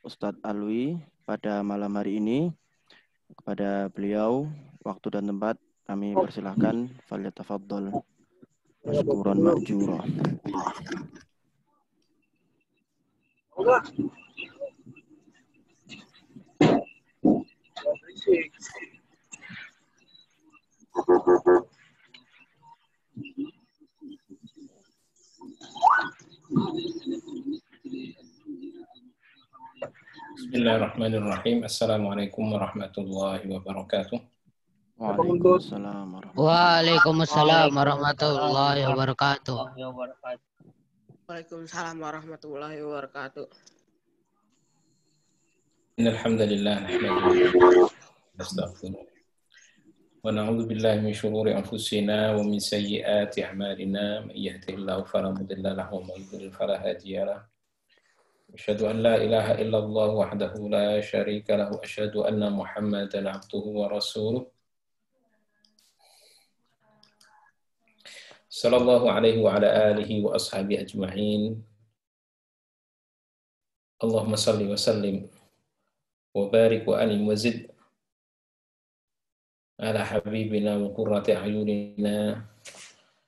Ustadz Alwi pada malam hari ini. Kepada beliau, waktu dan tempat kami persilahkan. Falyatafaddal mashkuran ma'jura. Bismillahirrahmanirrahim. Assalamualaikum warahmatullahi wabarakatuh. Waalaikumsalam Waalaikumsalam warahmatullahi wabarakatuh. Waalaikumsalam warahmatullahi wabarakatuh. Innal hamdalillah nahmaduhu wa nastaghfiruh. Wa na'udzu billahi min shururi anfusina wa min sayyiati a'malina. Man yahdihillahu fala mudilla lahu wa man yudlil fala hadiya lahu. Asyhadu an la ilaha illallah wahdahu la syarika lahu. Asyhadu anna Muhammadan 'abduhu wa rasuluh. Sallallahu alaihi wa ala alihi wa ashabihi ajma'in. Allahumma salli wa sallim wa barik wa anim wa zid ala habibina wa qurrati a'yunina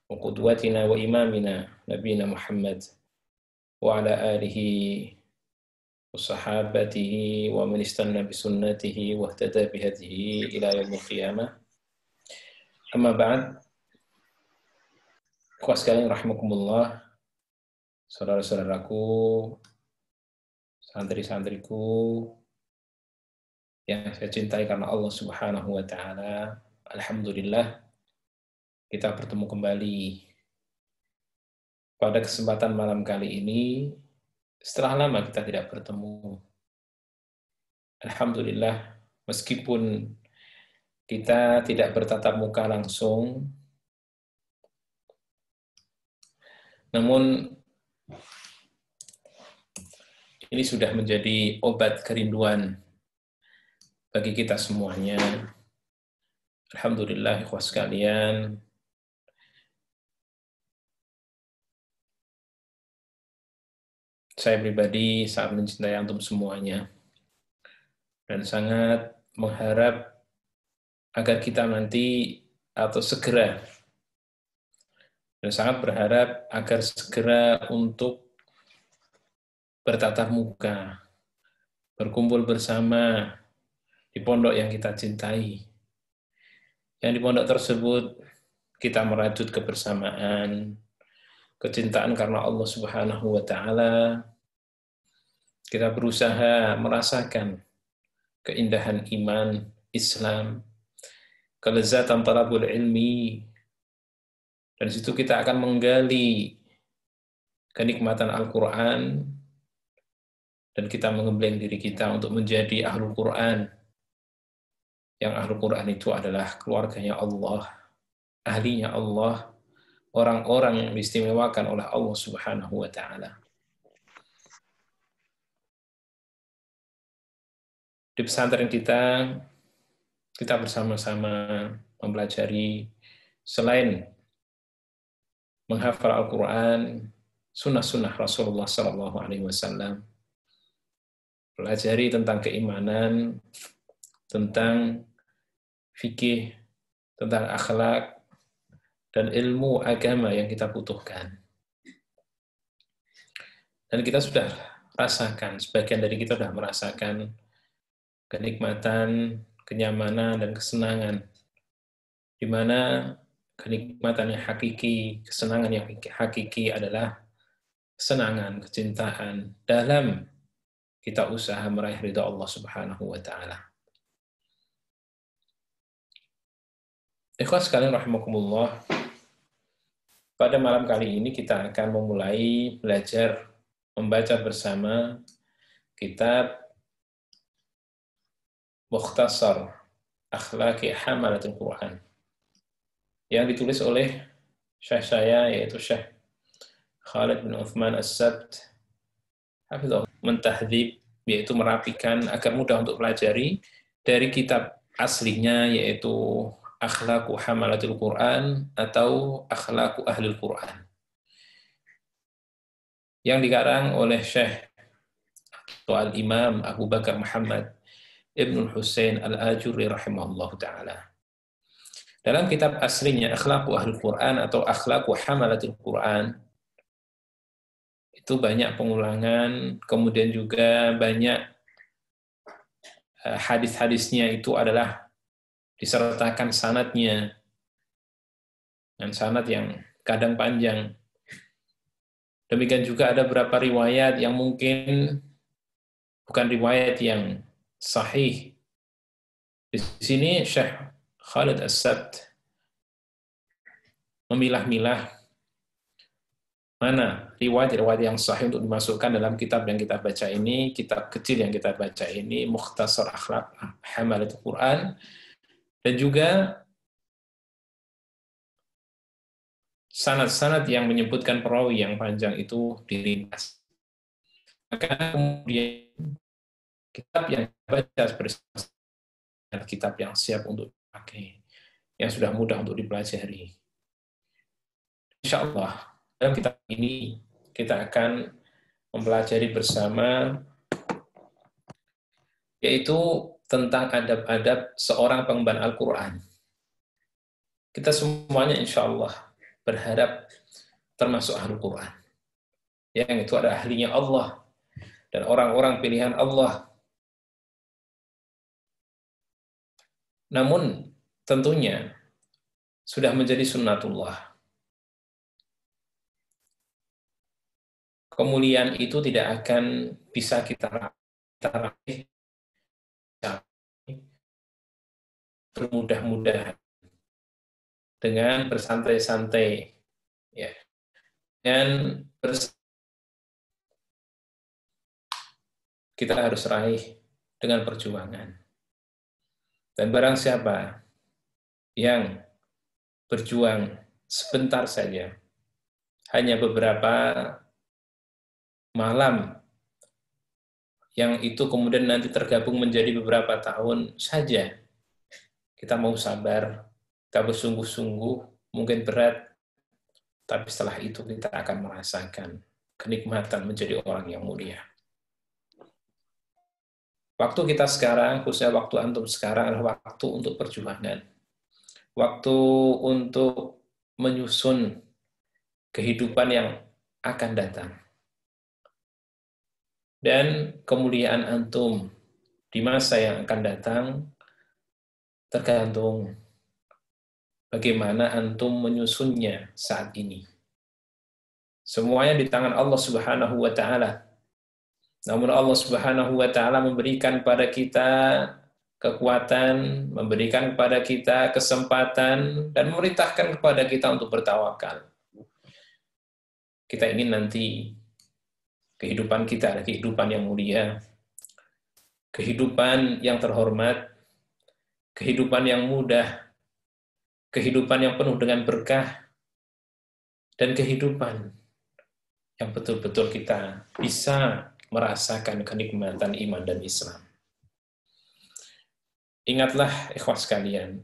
wa qudwatina wa imamina nabiyina Muhammad wa ala alihi wa sahabatihi wa man istanna bi sunnatihi wa ihtada bi hadihi ila yaumil qiyamah. Amma ba'd. Ikhwas sekalian rahimakumullah, saudara-saudaraku, santri-santriku yang saya cintai karena Allah Subhanahu wa taala. Alhamdulillah kita bertemu kembali pada kesempatan malam kali ini setelah lama kita tidak bertemu. Alhamdulillah, meskipun kita tidak bertatap muka langsung, namun ini sudah menjadi obat kerinduan bagi kita semuanya. Alhamdulillah, ikhwas sekalian, saya pribadi sangat mencintai antum semuanya dan sangat mengharap agar kita nanti atau segera, dan sangat berharap agar segera untuk bertatap muka, berkumpul bersama di pondok yang kita cintai. Yang di pondok tersebut kita merajut kebersamaan, kecintaan karena Allah Subhanahu wa taala. Kita berusaha merasakan keindahan iman, Islam, kelezatan talabul ilmi. Dan di situ kita akan menggali kenikmatan Al-Qur'an dan kita mengembleng diri kita untuk menjadi ahlul Qur'an. Yang ahlul Qur'an itu adalah keluarganya Allah, ahlinya Allah, orang-orang yang diistimewakan oleh Allah Subhanahu wa taala. Di pesantren kita bersama-sama mempelajari selain menghafal Al-Quran, sunnah-sunnah Rasulullah SAW, pelajari tentang keimanan, tentang fikih, tentang akhlak, dan ilmu agama yang kita butuhkan. Dan kita sudah rasakan, sebagian dari kita sudah merasakan kenikmatan, kenyamanan, dan kesenangan, di mana kenikmatan yang hakiki, kesenangan yang hakiki adalah kesenangan, kecintaan dalam kita usaha meraih ridha Allah Subhanahu wa taala. Ikhwas sekalian rahimakumullah, pada malam kali ini kita akan memulai belajar membaca bersama kitab Mukhtasar Akhlaqi Hamalatul Quran yang ditulis oleh syekh saya, yaitu Syekh Khalid bin Uthman As-Sabt hafizahullah, mentahdzib, yaitu merapikan agar mudah untuk pelajari dari kitab aslinya, yaitu Akhlaqu Hamalatul Quran atau Akhlaqu Ahlul Quran, yang dikarang oleh Syekh Al-Imam Abu Bakar Muhammad Ibn Husain Al-Ajuri rahimahullah ta'ala. Dalam kitab aslinya Akhlaqu Ahlul Quran atau Akhlaqu Hamalatul Quran, itu banyak pengulangan, kemudian juga banyak hadis-hadisnya itu adalah disertakan sanadnya, dan sanad yang kadang panjang. Demikian juga ada beberapa riwayat yang mungkin bukan riwayat yang sahih. Di sini Syekh Khalid As-Sabt memilah-milah mana riwayat-riwayat yang sahih untuk dimasukkan dalam kitab yang kita baca ini, kitab kecil yang kita baca ini, Mukhtasar Akhlaq Hamalatul Quran, dan juga sanad-sanad yang menyebutkan perawi yang panjang itu diringkas. Maka kemudian kitab yang baca bersama kitab yang siap untuk dipakai, yang sudah mudah untuk dipelajari. Insya Allah, dalam kitab ini kita akan mempelajari bersama, yaitu tentang adab-adab seorang pengemban Al-Quran. Kita semuanya insya Allah berharap termasuk Ahlul Quran, yang itu ada ahlinya Allah, dan orang-orang pilihan Allah. Namun tentunya sudah menjadi sunnatullah. Kemuliaan itu tidak akan bisa kita raih bermudah-mudahan dengan bersantai-santai, ya. Dan kita harus raih dengan perjuangan. Dan barang siapa yang berjuang sebentar saja, hanya beberapa malam, yang itu kemudian nanti tergabung menjadi beberapa tahun saja, kita mau sabar, kita bersungguh-sungguh, mungkin berat, tapi setelah itu kita akan merasakan kenikmatan menjadi orang yang mulia. Waktu kita sekarang, khususnya waktu antum sekarang, adalah waktu untuk perjuangan. Waktu untuk menyusun kehidupan yang akan datang. Dan kemuliaan antum di masa yang akan datang tergantung bagaimana antum menyusunnya saat ini. Semuanya di tangan Allah Subhanahu wa Ta'ala. Namun Allah Subhanahu wa Ta'ala memberikan pada kita kekuatan, memberikan kepada kita kesempatan, dan memerintahkan kepada kita untuk bertawakal. Kita ingin nanti kehidupan kita adalah kehidupan yang mulia, kehidupan yang terhormat, kehidupan yang mudah, kehidupan yang penuh dengan berkah, dan kehidupan yang betul-betul kita bisa merasakan kenikmatan iman dan Islam. Ingatlah ikhwah sekalian,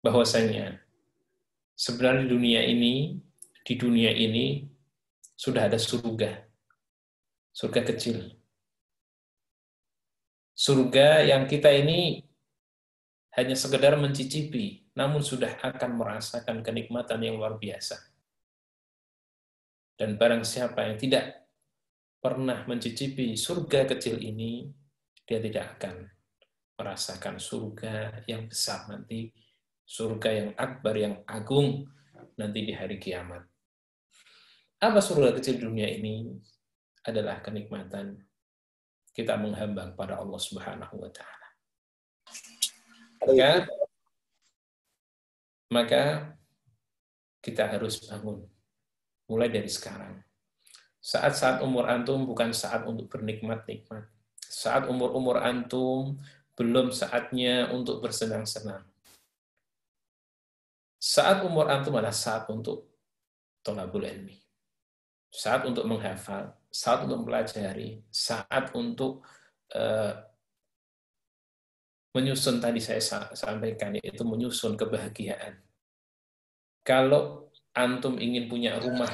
bahwasanya sebenarnya di dunia ini sudah ada surga kecil. Surga yang kita ini hanya sekedar mencicipi, namun sudah akan merasakan kenikmatan yang luar biasa. Dan barang siapa yang tidak pernah mencicipi surga kecil ini, dia tidak akan merasakan surga yang besar nanti, surga yang akbar, yang agung nanti di hari kiamat. Apa surga kecil dunia ini? Adalah kenikmatan kita menghamba kepada Allah Subhanahu wa Ta'ala. Maka kita harus bangun mulai dari sekarang. Saat-saat umur antum bukan saat untuk bernikmat-nikmat. Saat umur-umur antum belum saatnya untuk bersenang-senang. Saat umur antum adalah saat untuk thalabul ilmi. Saat untuk menghafal, saat untuk mempelajari, saat untuk menyusun, tadi saya sampaikan, yaitu menyusun kebahagiaan. Kalau antum ingin punya rumah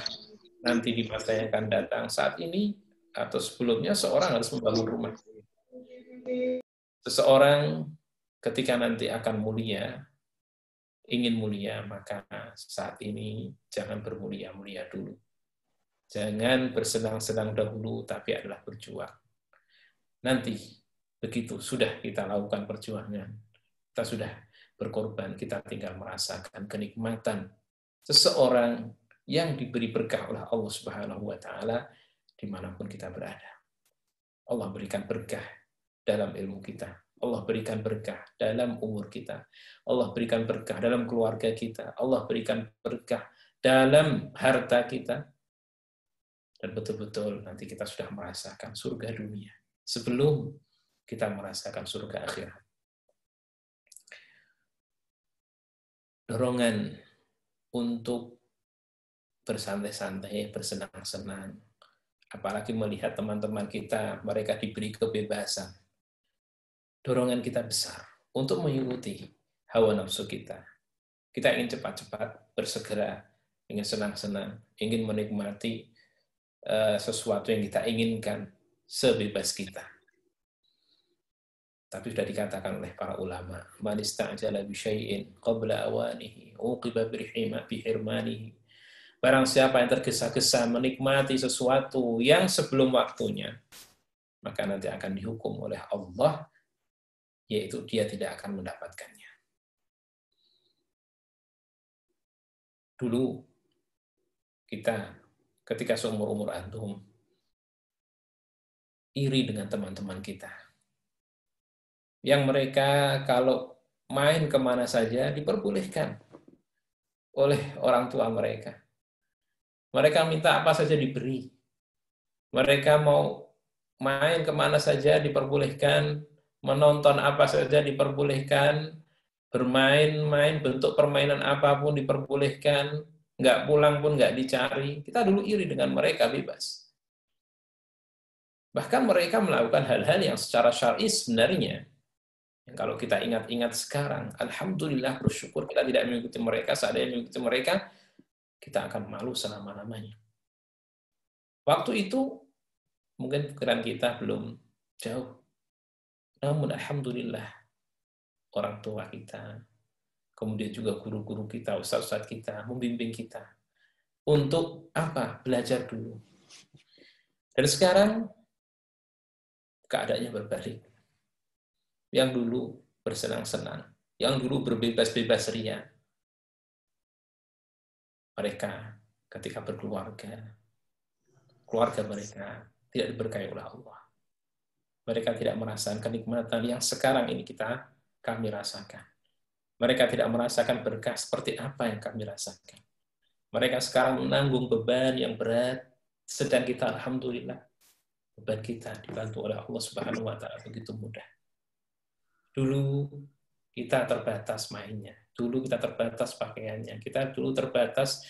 nanti di masa yang akan datang, saat ini atau sebelumnya seorang harus membangun rumah. Seseorang ketika nanti akan mulia, ingin mulia, maka saat ini jangan bermulia-mulia dulu. Jangan bersenang-senang dahulu, tapi adalah berjuang. Nanti, begitu sudah kita lakukan perjuangan, kita sudah berkorban, kita tinggal merasakan kenikmatan seseorang yang diberi berkah oleh Allah Subhanahu wa Ta'ala dimanapun kita berada. Allah berikan berkah dalam ilmu kita. Allah berikan berkah dalam umur kita. Allah berikan berkah dalam keluarga kita. Allah berikan berkah dalam harta kita. Dan betul-betul nanti kita sudah merasakan surga dunia sebelum kita merasakan surga akhirat. Dorongan untuk bersantai-santai, bersenang-senang, apalagi melihat teman-teman kita, mereka diberi kebebasan. Dorongan kita besar untuk mengikuti hawa nafsu kita. Kita ingin cepat-cepat bersegera, ingin senang-senang, ingin menikmati sesuatu yang kita inginkan sebebas kita. Tapi sudah dikatakan oleh para ulama, man ista'jala bi syai'in qabla awanihi uqiba bihirmanihi. Barang siapa yang tergesa-gesa menikmati sesuatu yang sebelum waktunya, maka nanti akan dihukum oleh Allah, yaitu dia tidak akan mendapatkannya. Dulu kita ketika seumur-umur antum iri dengan teman-teman kita yang mereka kalau main kemana saja diperbolehkan oleh orang tua mereka. Mereka minta apa saja diberi. Mereka mau main kemana saja diperbolehkan, menonton apa saja diperbolehkan, bermain-main bentuk permainan apapun diperbolehkan, nggak pulang pun nggak dicari. Kita dulu iri dengan mereka bebas. Bahkan mereka melakukan hal-hal yang secara syar'i sebenarnya, yang kalau kita ingat-ingat sekarang, alhamdulillah bersyukur kita tidak mengikuti mereka. Seandainya mengikuti mereka, kita akan malu selama-lamanya. Waktu itu mungkin pikiran kita belum jauh. Namun alhamdulillah orang tua kita, kemudian juga guru-guru kita, ustaz-ustaz kita, membimbing kita. Untuk apa? Belajar dulu. Dan sekarang keadaannya berbalik. Yang dulu bersenang-senang, yang dulu berbebas-bebas ria. Mereka ketika berkeluarga, keluarga mereka tidak diberkahi oleh Allah. Mereka tidak merasakan kenikmatan yang sekarang ini kami rasakan. Mereka tidak merasakan berkah seperti apa yang kami rasakan. Mereka sekarang menanggung beban yang berat, sedang kita alhamdulillah beban kita dibantu oleh Allah Subhanahu wa Ta'ala begitu mudah. Dulu kita terbatas mainnya, dulu kita terbatas pakaiannya, kita dulu terbatas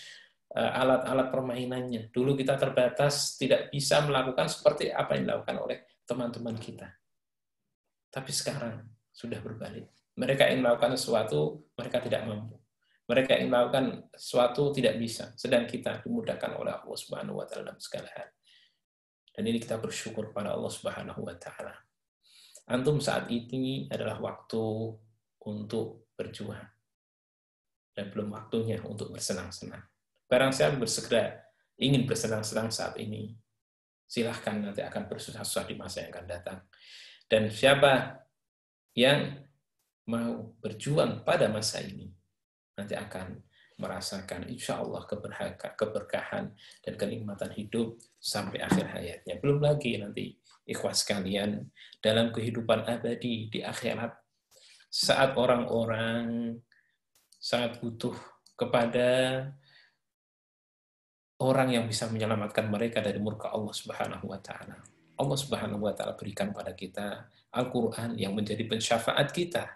alat-alat permainannya, dulu kita terbatas tidak bisa melakukan seperti apa yang dilakukan oleh teman-teman kita. Tapi sekarang sudah berbalik. Mereka ingin melakukan sesuatu, mereka tidak mampu. Mereka ingin melakukan sesuatu, tidak bisa. Sedang kita dimudahkan oleh Allah Subhanahu wa Ta'ala dalam segala hal. Dan ini kita bersyukur pada Allah Subhanahu wa Ta'ala. Antum saat ini adalah waktu untuk berjuang. Dan belum waktunya untuk bersenang-senang. Barang siapa bersegera ingin bersenang-senang saat ini, silahkan nanti akan bersusah-susah di masa yang akan datang. Dan siapa yang mau berjuang pada masa ini, nanti akan merasakan insya Allah keberkahan dan kenikmatan hidup sampai akhir hayatnya. Belum lagi nanti ikhwas sekalian dalam kehidupan abadi di akhirat, saat orang-orang sangat butuh kepada orang yang bisa menyelamatkan mereka dari murka Allah Subhanahu wa Ta'ala. Allah Subhanahu wa Ta'ala berikan pada kita Al-Quran yang menjadi pensyafaat kita.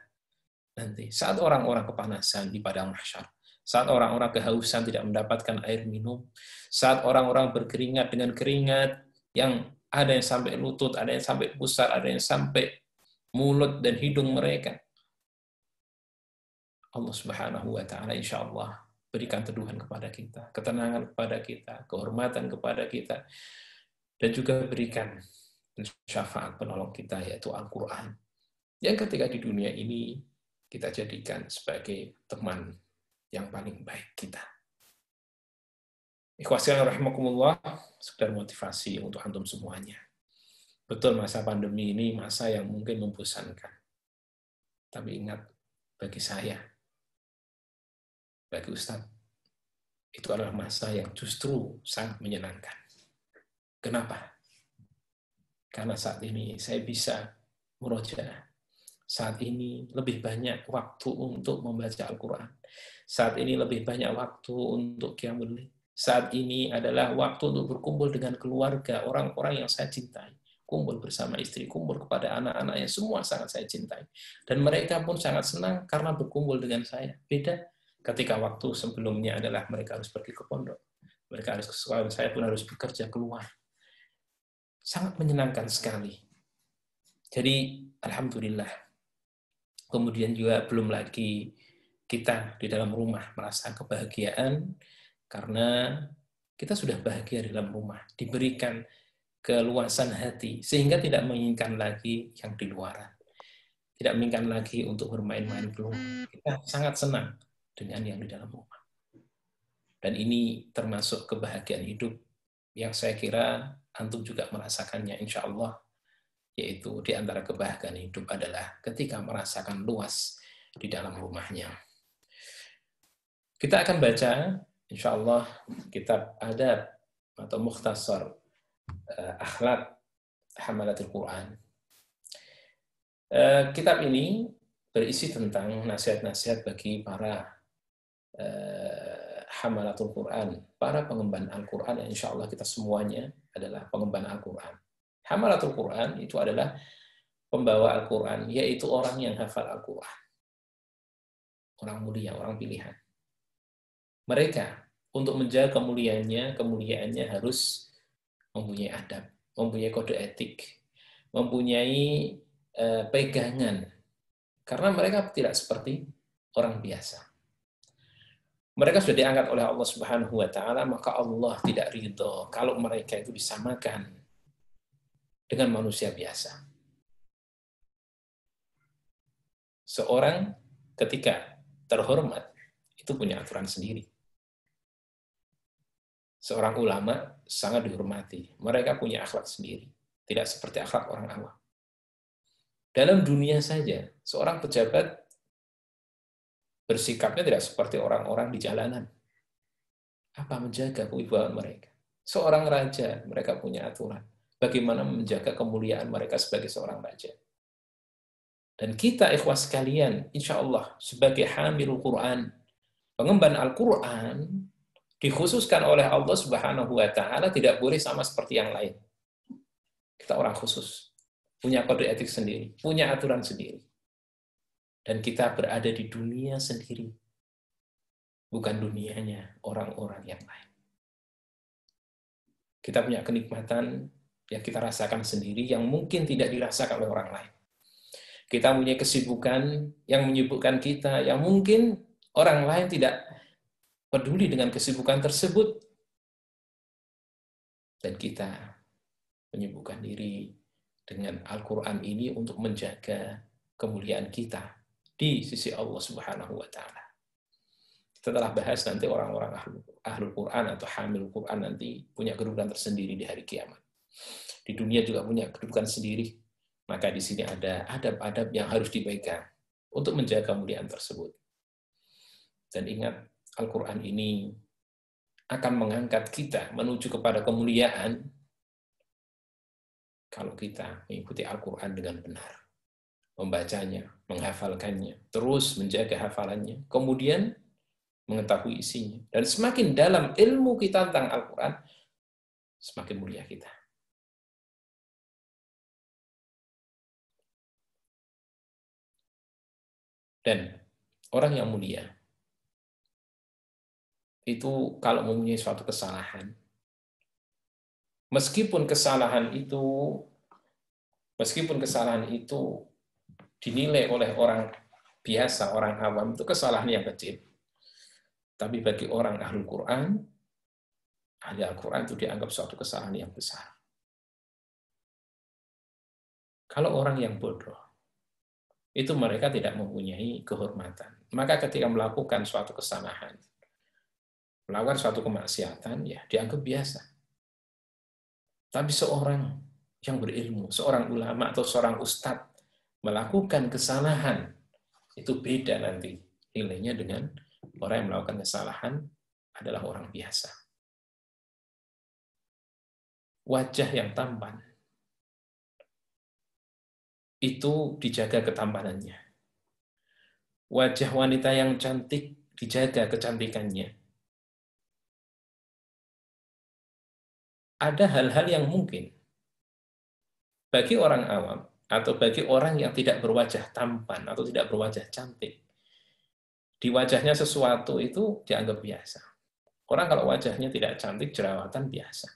Nanti saat orang-orang kepanasan di padang mahsyar, saat orang-orang kehausan tidak mendapatkan air minum, saat orang-orang berkeringat dengan keringat yang ada yang sampai lutut, ada yang sampai pusar, ada yang sampai mulut dan hidung mereka. Allah Subhanahu wa Ta'ala insya Allah berikan teduhan kepada kita, ketenangan kepada kita, kehormatan kepada kita. Dan juga berikan syafaat penolong kita, yaitu Al-Quran. Yang ketika di dunia ini, kita jadikan sebagai teman yang paling baik kita. Ikhwasian rahimakumullah, sekedar motivasi untuk antum semuanya. Betul, masa pandemi ini masa yang mungkin membosankan. Tapi ingat, bagi saya, bagi Ustadz, itu adalah masa yang justru sangat menyenangkan. Kenapa? Karena saat ini saya bisa murojaah. Saat ini lebih banyak waktu untuk membaca Al-Quran. Saat ini lebih banyak waktu untuk qiyamul lail. Saat ini adalah waktu untuk berkumpul dengan keluarga, orang-orang yang saya cintai. Kumpul bersama istri, kumpul kepada anak-anak yang semua sangat saya cintai. Dan mereka pun sangat senang karena berkumpul dengan saya. Beda ketika waktu sebelumnya adalah mereka harus pergi ke pondok. Mereka harus ke sekolah, saya pun harus bekerja keluar. Sangat menyenangkan sekali. Jadi, alhamdulillah. Kemudian juga belum lagi kita di dalam rumah merasa kebahagiaan karena kita sudah bahagia di dalam rumah, diberikan keluasan hati sehingga tidak menginginkan lagi yang di luar, tidak menginginkan lagi untuk bermain-main keluar. Kita sangat senang dengan yang di dalam rumah. Dan ini termasuk kebahagiaan hidup yang saya kira antum juga merasakannya insya Allah. Yaitu di antara kebahagiaan hidup adalah ketika merasakan luas di dalam rumahnya. Kita akan baca, insya Allah, kitab adab atau mukhtasar akhlak hamalatul Quran. Kitab ini berisi tentang nasihat-nasihat bagi para hamalatul Quran, para pengemban Al-Quran, yang insya Allah kita semuanya adalah pengemban Al-Quran. Hamalatul Quran itu adalah pembawa Al-Quran, yaitu orang yang hafal Al-Quran. Orang mulia, orang pilihan. Mereka, untuk menjaga kemuliaannya harus mempunyai adab, mempunyai kode etik, mempunyai pegangan. Karena mereka tidak seperti orang biasa. Mereka sudah diangkat oleh Allah Subhanahu wa Ta'ala, maka Allah tidak ridho kalau mereka itu disamakan dengan manusia biasa. Seorang ketika terhormat, itu punya aturan sendiri. Seorang ulama sangat dihormati. Mereka punya akhlak sendiri. Tidak seperti akhlak orang awam. Dalam dunia saja, seorang pejabat bersikapnya tidak seperti orang-orang di jalanan. Apa menjaga kewibawaan mereka? Seorang raja, mereka punya aturan. Bagaimana menjaga kemuliaan mereka sebagai seorang raja. Dan kita, ikhwas sekalian, insya Allah, sebagai hamilul Quran, pengemban Al-Quran, dikhususkan oleh Allah Subhanahu wa Ta'ala, tidak boleh sama seperti yang lain. Kita orang khusus, punya kode etik sendiri, punya aturan sendiri. Dan kita berada di dunia sendiri, bukan dunianya orang-orang yang lain. Kita punya kenikmatan yang kita rasakan sendiri, yang mungkin tidak dirasakan oleh orang lain. Kita punya kesibukan yang menyibukkan kita, yang mungkin orang lain tidak peduli dengan kesibukan tersebut. Dan kita menyibukkan diri dengan Al-Quran ini untuk menjaga kemuliaan kita di sisi Allah Subhanahu wa Ta'ala. Kita telah bahas nanti orang-orang ahlul Quran atau hamil Quran nanti punya kedudukan tersendiri di hari kiamat. Di dunia juga punya kedudukan sendiri. Maka di sini ada adab-adab yang harus dipegang untuk menjaga kemuliaan tersebut. Dan ingat, Al-Quran ini akan mengangkat kita menuju kepada kemuliaan kalau kita mengikuti Al-Quran dengan benar. Membacanya, menghafalkannya, terus menjaga hafalannya, kemudian mengetahui isinya. Dan semakin dalam ilmu kita tentang Al-Quran, semakin mulia kita. Dan orang yang mulia itu kalau mempunyai suatu kesalahan, meskipun kesalahan itu dinilai oleh orang biasa, orang awam, itu kesalahan yang kecil. Tapi bagi orang ahlul Quran, ahli Al-Quran itu dianggap suatu kesalahan yang besar. Kalau orang yang bodoh, itu mereka tidak mempunyai kehormatan. Maka ketika melakukan suatu kesalahan, melakukan suatu kemaksiatan, ya dianggap biasa. Tapi seorang yang berilmu, seorang ulama atau seorang ustadz melakukan kesalahan, itu beda nanti nilainya dengan orang yang melakukan kesalahan adalah orang biasa. Wajah yang tampan itu dijaga ketampanannya. Wajah wanita yang cantik dijaga kecantikannya. Ada hal-hal yang mungkin bagi orang awam atau bagi orang yang tidak berwajah tampan atau tidak berwajah cantik, di wajahnya sesuatu itu dianggap biasa. Orang kalau wajahnya tidak cantik, jerawatan biasa.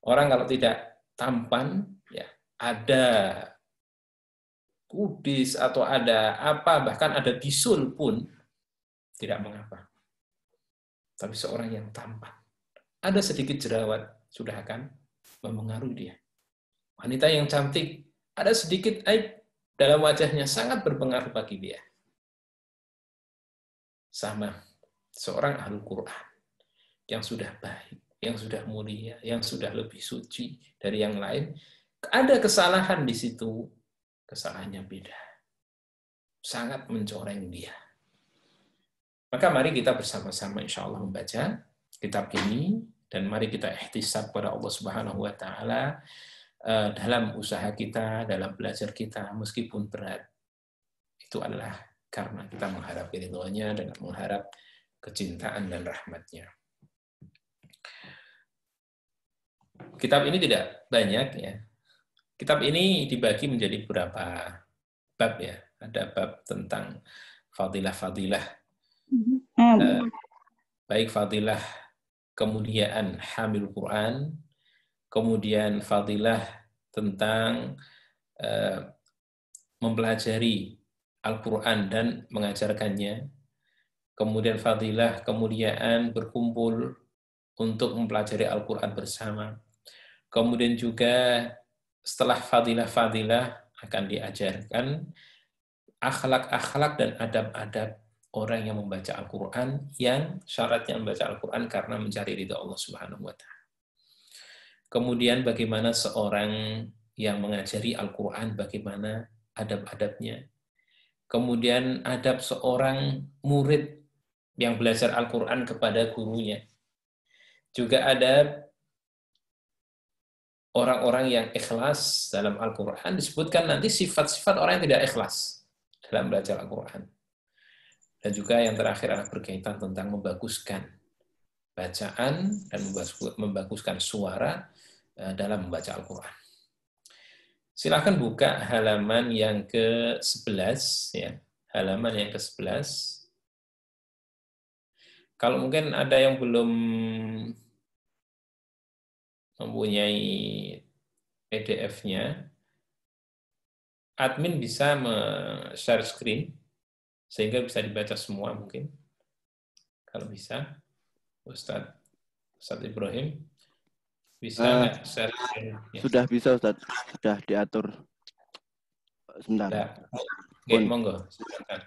Orang kalau tidak tampan, ya ada kudis atau ada apa, bahkan ada bisul pun tidak mengapa. Tapi seorang yang tampan, ada sedikit jerawat, sudah akan mempengaruhi dia. Wanita yang cantik, ada sedikit aib dalam wajahnya, sangat berpengaruh bagi dia. Sama, seorang ahlul Quran yang sudah baik, yang sudah mulia, yang sudah lebih suci dari yang lain, ada kesalahan di situ, kesalahannya beda. Sangat mencoreng dia. Maka mari kita bersama-sama insya Allah membaca kitab ini, dan mari kita ihtisab pada Allah Subhanahu wa Ta'ala dalam usaha kita, dalam belajar kita, meskipun berat. Itu adalah karena kita mengharap ridhonya dan mengharap kecintaan dan rahmatnya. Kitab ini tidak banyak ya. Kitab ini dibagi menjadi beberapa bab ya. Ada bab tentang fadilah-fadilah, baik fadilah kemuliaan hamil Quran, kemudian fadilah tentang mempelajari Al-Quran dan mengajarkannya, kemudian fadilah kemuliaan berkumpul untuk mempelajari Al-Quran bersama, kemudian juga setelah fadilah-fadilah akan diajarkan akhlak-akhlak dan adab-adab orang yang membaca Al-Quran, yang syaratnya membaca Al-Quran karena mencari ridha Allah Subhanahu wa Ta'ala. Kemudian bagaimana seorang yang mengajari Al-Quran, bagaimana adab-adabnya. Kemudian adab seorang murid yang belajar Al-Quran kepada gurunya. Juga adab orang-orang yang ikhlas dalam Al-Quran. Disebutkan nanti sifat-sifat orang yang tidak ikhlas dalam belajar Al-Quran. Dan juga yang terakhir adalah berkaitan tentang membaguskan bacaan dan membaguskan suara dalam membaca Al-Quran. Silakan buka halaman yang ke-11 ya. Halaman yang ke-11. Kalau mungkin ada yang belum mempunyai PDF-nya, admin bisa share screen sehingga bisa dibaca semua mungkin. Kalau bisa, Ustadz Ibrahim bisa nggak share screen? Ya. Sudah bisa Ustadz, sudah diatur. Sebentar. Ya. Oke, monggo. Silakan.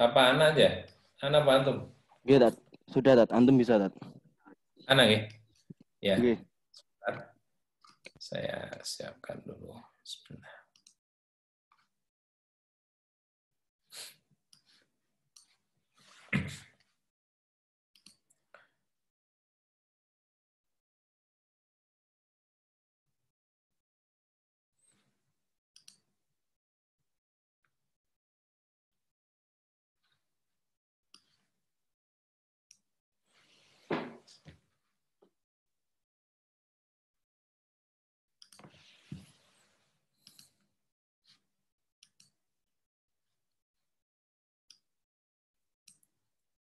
Apa Ana aja? Ana apa antum? Oke, Tat. Sudah, Tat. Antum bisa, Tat. Ana ya? Ya. Oke. Saya siapkan dulu. Sebentar.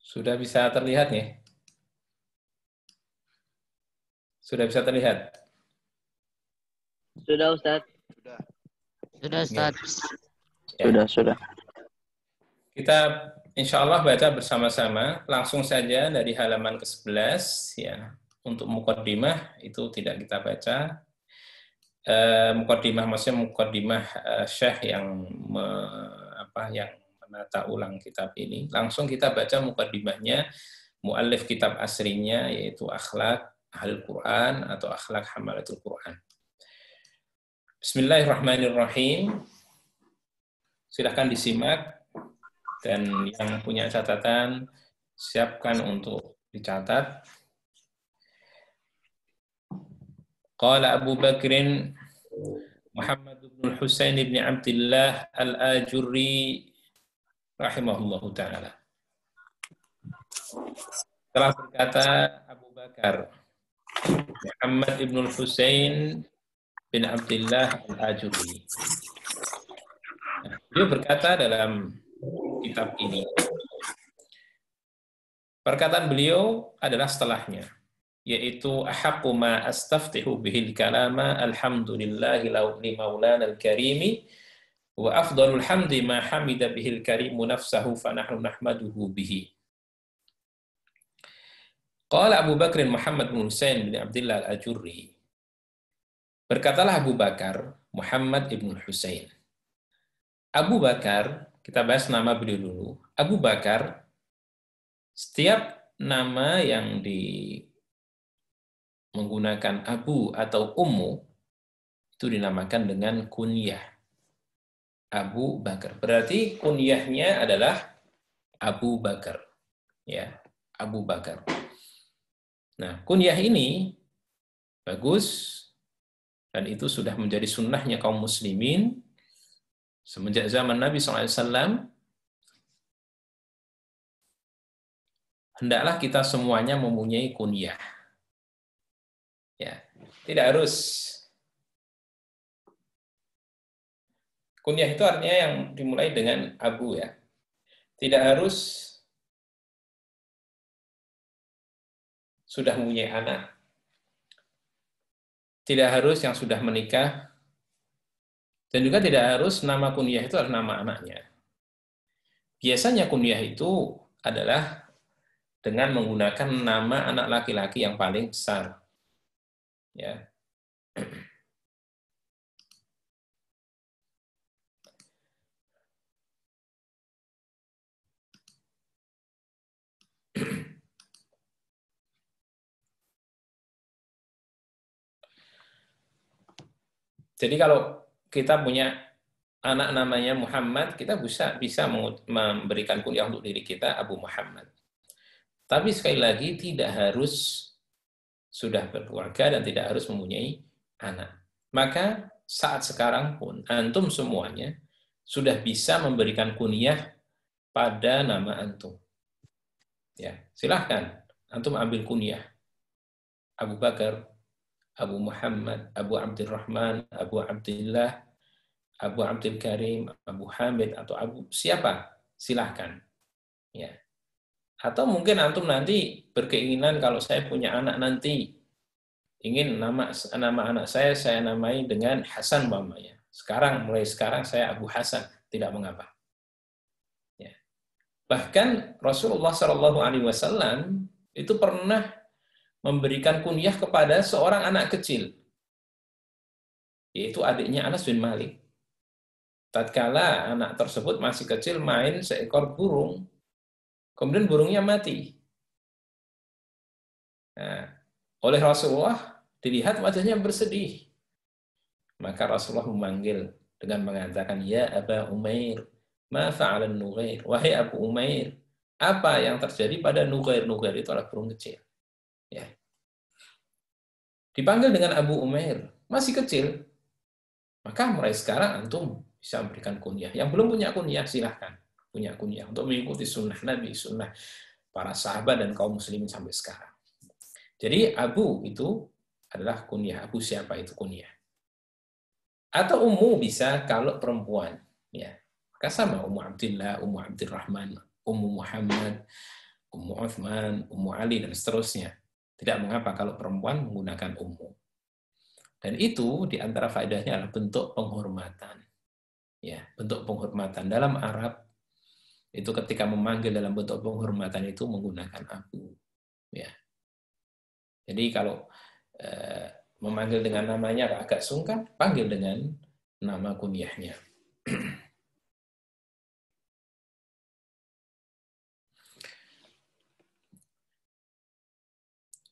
Sudah bisa terlihat ya? Sudah bisa terlihat? Sudah, Ustaz. Sudah, Ustaz. Ya. Sudah. Kitab insya Allah baca bersama-sama. Langsung saja dari halaman ke-11 ya. Untuk muqaddimah itu tidak kita baca. Muqaddimah maksudnya muqaddimah Syekh yang yang menata ulang kitab ini. Langsung kita baca muqaddimahnya muallif kitab aslinya, yaitu Akhlak Ahlul Quran atau Akhlak Hamalatul Quran. Bismillahirrahmanirrahim. Silahkan disimak, dan yang punya catatan siapkan untuk dicatat. Qala Abu Bakrin Muhammad bin Husain bin Abdullah al-Ajurri rahimahullahu ta'ala. Telah berkata Abu Bakar Muhammad ibn Husain bin Abdullah al-Ajurri. Dia berkata dalam kitab ini. Perkataan beliau adalah setelahnya, yaitu ahaqqu ma astaftihu bihil kalama alhamdulillahi li maulana al-karimi wa afdalul hamdi ma hamida bihil karimu nafsahu fa nahnu nahmaduhu bihi. Qala Abu Bakr Muhammad bin Husain bin Abdullah al-Ajurri. Berkatalah Abu Bakar Muhammad ibn Husain. Abu Bakar, kita bahas nama beliau dulu. Abu Bakar, setiap nama yang menggunakan Abu atau Ummu, itu dinamakan dengan kunyah. Abu Bakar. Berarti kunyahnya adalah Abu Bakar. Ya, Abu Bakar. Nah, kunyah ini bagus, dan itu sudah menjadi sunnahnya kaum muslimin semenjak zaman Nabi SAW. Hendaklah kita semuanya mempunyai kunyah. Ya, tidak harus. Kunyah itu artinya yang dimulai dengan Abu, ya. Tidak harus sudah mempunyai anak. Tidak harus yang sudah menikah. Dan juga tidak harus nama kunyah itu adalah nama anaknya. Biasanya kunyah itu adalah dengan menggunakan nama anak laki-laki yang paling besar. Ya. Jadi kalau kita punya anak namanya Muhammad, kita bisa memberikan kunyah untuk diri kita Abu Muhammad. Tapi sekali lagi tidak harus sudah berkeluarga dan tidak harus mempunyai anak. Maka saat sekarang pun antum semuanya sudah bisa memberikan kunyah pada nama antum. Ya, silahkan antum ambil kunyah Abu Bakar, Abu Muhammad, Abu Abdurrahman, Abu Abdullah, Abu Abdul Karim, Abu Hamid, atau Abu siapa, silahkan. Ya. Atau mungkin antum nanti berkeinginan kalau saya punya anak nanti, ingin nama anak saya namai dengan Hasan umpamanya. Mulai sekarang saya Abu Hasan, tidak mengapa. Ya. Bahkan Rasulullah SAW itu pernah memberikan kunyah kepada seorang anak kecil, yaitu adiknya Anas bin Malik. Tatkala anak tersebut masih kecil main seekor burung, kemudian burungnya mati. Nah, oleh Rasulullah dilihat wajahnya bersedih. Maka Rasulullah memanggil dengan mengatakan, "Ya Aba Umair, ma fa'alan Nughair?" Wahai Abu Umair, apa yang terjadi pada Nughair? Nughair itu adalah burung kecil. Ya. Dipanggil dengan Abu Umair, masih kecil. Maka mulai sekarang antum bisa memberikan kunyah. Yang belum punya kunyah, silahkan punya kunyah untuk mengikuti sunnah Nabi, sunnah para sahabat dan kaum muslimin sampai sekarang. Jadi Abu itu adalah kunyah. Abu siapa itu kunyah. Atau Ummu bisa kalau perempuan. Ya. Maka sama Ummu Abdillah, Ummu Abdurrahman, Ummu Muhammad, Ummu Uthman, Ummu Ali, dan seterusnya. Tidak mengapa kalau perempuan menggunakan Ummu. Dan itu diantara faedahnya adalah bentuk penghormatan. Ya, bentuk penghormatan. Dalam Arab, Itu ketika memanggil dalam bentuk penghormatan itu menggunakan Abu. Ya. Jadi kalau memanggil dengan namanya agak sungkan, panggil dengan nama kunyahnya.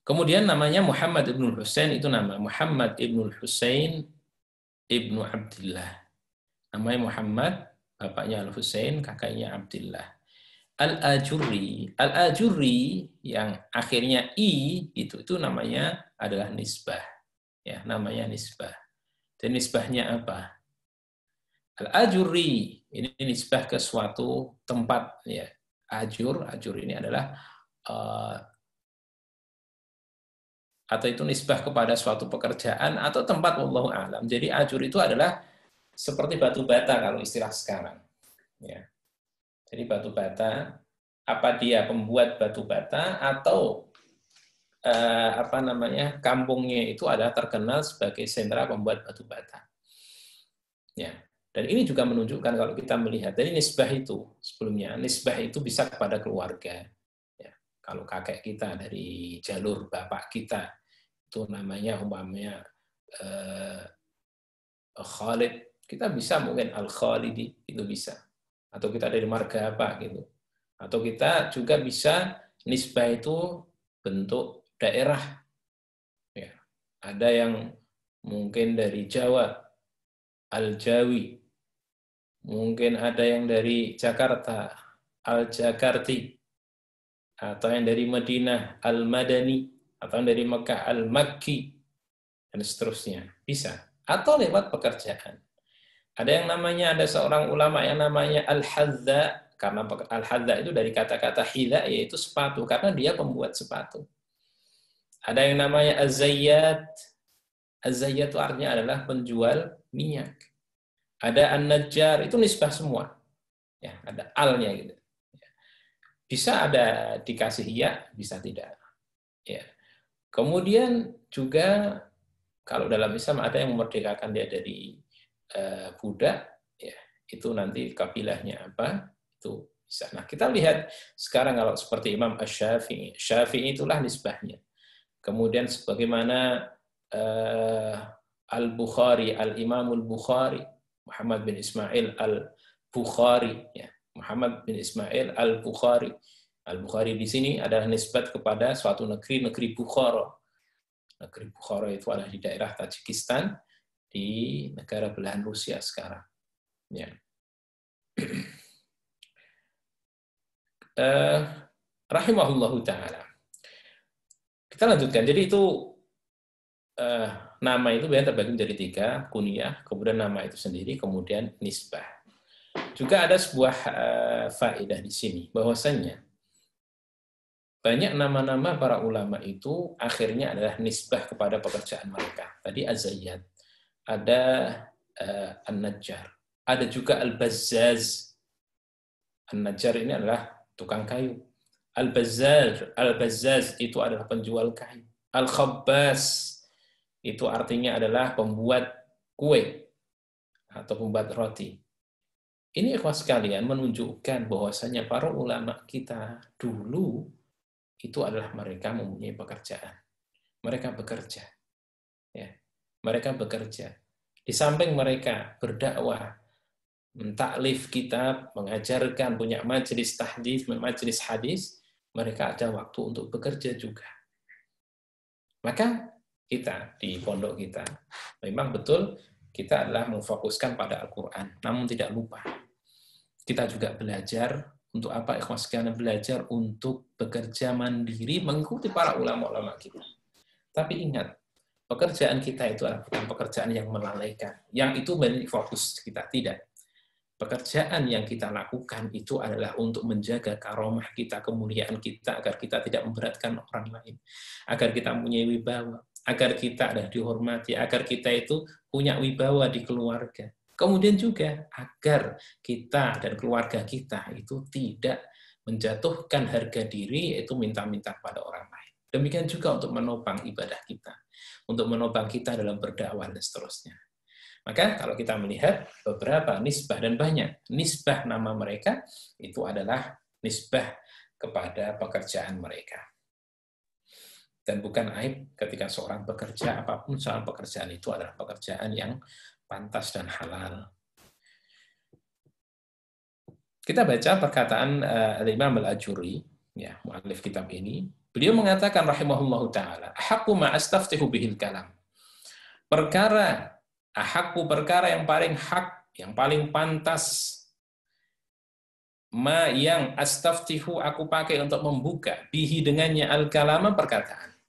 Kemudian namanya Muhammad ibnul Husain, itu nama Muhammad ibnul Husain ibnu Abdillah. Namanya Muhammad, bapaknya Al-Husain, kakaknya Abdillah. Al-Ajurri yang akhirnya I itu namanya adalah nisbah. Ya, namanya nisbah. Dan nisbahnya apa? Al-Ajurri ini nisbah ke suatu tempat, ya. Ajur ini adalah atau itu nisbah kepada suatu pekerjaan atau tempat, wallahu a'lam. Jadi ajur itu adalah seperti batu bata kalau istilah sekarang. Ya. Jadi batu bata, apa dia pembuat batu bata atau kampungnya itu adalah terkenal sebagai sentra pembuat batu bata. Ya. Dan ini juga menunjukkan kalau kita melihat dari nisbah itu sebelumnya, nisbah itu bisa kepada keluarga. Ya. Kalau kakek kita dari jalur bapak kita itu namanya umpamanya Khalid, kita bisa mungkin Al-Khalidi, itu bisa. Atau kita dari marga apa gitu. Atau kita juga bisa nisbah itu bentuk daerah. Ya. Ada yang mungkin dari Jawa, Al-Jawi. Mungkin ada yang dari Jakarta, Al-Jakarti. Atau yang dari Madinah, Al-Madani. Atau yang dari Mekah, Al-Makki. Dan seterusnya. Bisa. Atau lewat pekerjaan. Ada yang namanya, ada seorang ulama yang namanya Al-Hadza, karena Al-Hadza itu dari kata-kata hidza, yaitu sepatu, karena dia pembuat sepatu. Ada yang namanya Az-Zayyat. Az-Zayyat itu artinya adalah penjual minyak. Ada An-Najjar, itu nisbah semua. Ya, ada al-nya gitu. Bisa ada dikasih ya, bisa tidak. Ya. Kemudian juga kalau dalam Islam ada yang memerdekakan dia dari budak, ya, itu nanti kabilahnya apa, itu bisa. Nah, kita lihat sekarang kalau seperti Imam Asy-Syafi'i, Syafi'i itulah nisbahnya. Kemudian sebagaimana Al-Bukhari, Al-Imamul Bukhari, Muhammad bin Ismail Al-Bukhari, ya, Muhammad bin Ismail Al-Bukhari. Al-Bukhari di sini adalah nisbat kepada suatu negeri Bukhara. Negeri Bukhara itu adalah di daerah Tajikistan, di negara belahan Rusia sekarang. Ya. Rahimahullahu ta'ala. Kita lanjutkan. Jadi itu nama itu biasanya terbagi menjadi 3, kunyah, kemudian nama itu sendiri, kemudian nisbah. Juga ada sebuah faedah di sini, bahwasanya banyak nama-nama para ulama itu akhirnya adalah nisbah kepada pekerjaan mereka. Tadi Az-Zayyat, ada An-Najjar, ada juga Al-Bazzaz. An-Najjar ini adalah tukang kayu. Al-Bazzaz itu adalah penjual kayu. Al-Khabbas itu artinya adalah pembuat kue atau pembuat roti. Ini ikhwas sekalian menunjukkan bahwasanya para ulama kita dulu itu adalah mereka mempunyai pekerjaan. Mereka bekerja. Ya. Mereka bekerja. Di samping mereka berdakwah, mentaklif kitab, mengajarkan, punya majelis tahdits, majelis hadis, mereka ada waktu untuk bekerja juga. Maka kita di pondok kita memang betul kita adalah memfokuskan pada Al-Quran, namun tidak lupa kita juga belajar untuk apa, ikhwas sekalian, belajar untuk bekerja mandiri mengikuti para ulama-ulama kita. Tapi ingat, pekerjaan kita itu adalah bukan pekerjaan yang melalaikan, yang itu menjadi fokus kita, tidak. Pekerjaan yang kita lakukan itu adalah untuk menjaga karomah kita, kemuliaan kita, agar kita tidak memberatkan orang lain, agar kita mempunyai wibawa, agar kita adalah dihormati, agar kita itu punya wibawa di keluarga. Kemudian juga agar kita dan keluarga kita itu tidak menjatuhkan harga diri, yaitu minta-minta pada orang lain. Demikian juga untuk menopang ibadah kita, untuk menopang kita dalam berdakwah dan seterusnya. Maka kalau kita melihat beberapa nisbah dan banyak nisbah nama mereka, itu adalah nisbah kepada pekerjaan mereka. Dan bukan aib ketika seorang bekerja, apapun soal pekerjaan itu adalah pekerjaan yang pantas dan halal. Kita baca perkataan Al-Imam Al-Ajuri, ya, mu'allif kitab ini. Beliau mengatakan rahimahullahu ta'ala, ahaqqu ma astaftihu bihil kalam. Perkara yang paling hak, yang paling pantas, ma yang astaftihu aku pakai untuk membuka, bihi dengannya al-kalama perkataan.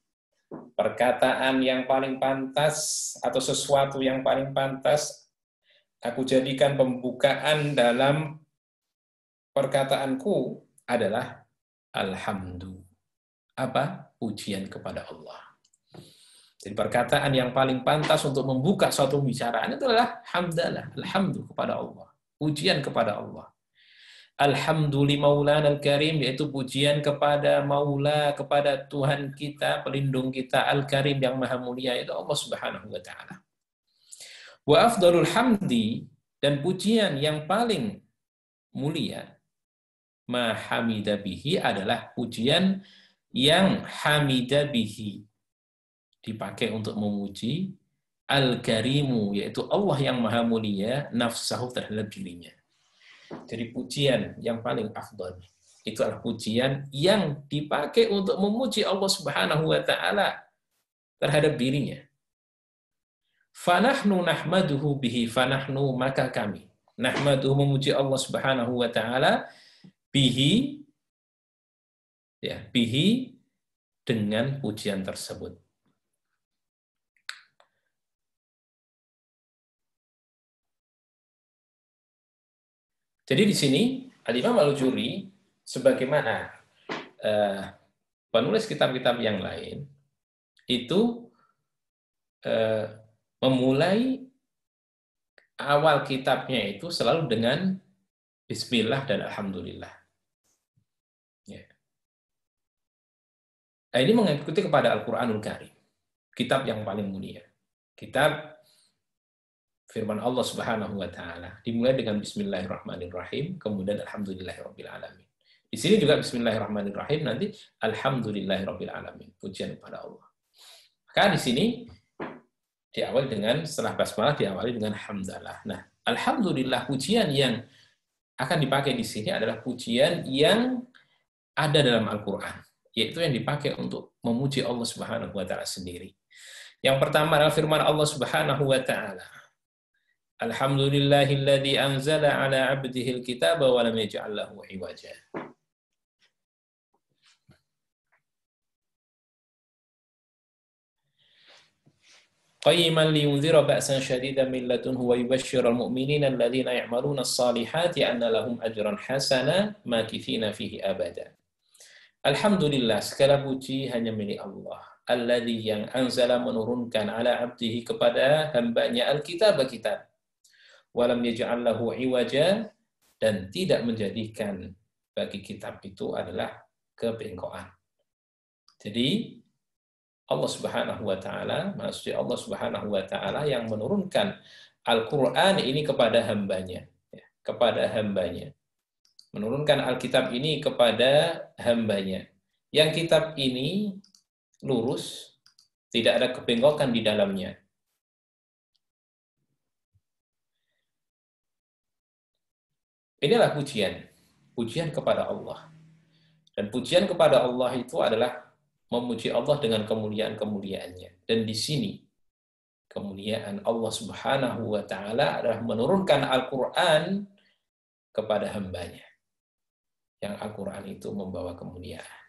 Perkataan yang paling pantas atau sesuatu yang paling pantas aku jadikan pembukaan dalam perkataanku adalah alhamdulillah. Apa? Pujian kepada Allah. Jadi perkataan yang paling pantas untuk membuka suatu bicaraan itu adalah hamdalah, alhamdulillah kepada Allah. Pujian kepada Allah. Alhamdulillah maulana al-karim, yaitu pujian kepada maula, kepada Tuhan kita, pelindung kita, al-karim yang maha mulia, itu Allah Subhanahu wa ta'ala. Wa afdalul hamdi, dan pujian yang paling mulia, ma hamida bihi, adalah pujian yang hamida bihi, dipakai untuk memuji al-karimu, yaitu Allah yang maha mulia, nafsahu, terhadap dirinya. Jadi pujian yang paling afdal itu adalah pujian yang dipakai untuk memuji Allah Subhanahu wa ta'ala terhadap dirinya. Fanahnu nahmaduhu bihi, fanahnu, maka kami, nahmaduhu, memuji Allah Subhanahu wa ta'ala, bihi, ya, bihi, dengan pujian tersebut. Jadi di sini Al-Imam Al-Ajuri, sebagaimana penulis kitab-kitab yang lain, itu memulai awal kitabnya itu selalu dengan Bismillah dan Alhamdulillah. Ya. Nah, ini mengikuti kepada Al-Quranul Karim, kitab yang paling mulia. Kitab firman Allah Subhanahu wa ta'ala dimulai dengan bismillahirrahmanirrahim, kemudian alhamdulillahirabbil alamin. Di sini juga bismillahirrahmanirrahim, nanti alhamdulillahirabbil alamin, pujian kepada Allah. Maka di sini diawali dengan, setelah basmalah diawali dengan hamdalah. Nah, alhamdulillah, pujian yang akan dipakai di sini adalah pujian yang ada dalam Al-Qur'an, yaitu yang dipakai untuk memuji Allah Subhanahu wa ta'ala sendiri. Yang pertama adalah firman Allah Subhanahu wa ta'ala, alhamdulillahilladzi anzala ala 'abdihil kitaba wa lam yaj'al lahu 'iwaja. Qayyiman liyunzira ba'san shadidan min ladunhu wa yubashshiral mu'minina alladzina ya'maluna as-salihati anna lahum ajran hasana makithina fihi abada. Alhamdulillah, segala puji hanya milik Allah. Alladzi, yang anzala, menurunkan, ala 'abdihi, kepada hambanya, al-kitab, kitab. Walam yaj'al lahu iwaja, dan tidak menjadikan bagi kitab itu adalah kebengkokan. Jadi Allah Subhanahu wa ta'ala, maksudnya Allah Subhanahu wa ta'ala yang menurunkan Al-Qur'an ini kepada hambanya, ya, kepada hambanya. Menurunkan Alkitab ini kepada hambanya. Yang kitab ini lurus, tidak ada kebengkokan di dalamnya. Inilah pujian kepada Allah. Dan pujian kepada Allah itu adalah memuji Allah dengan kemuliaan-kemuliaannya. Dan di sini kemuliaan Allah Subhanahu wa ta'ala adalah menurunkan Al-Qur'an kepada hambanya. Yang Al-Qur'an itu membawa kemuliaan.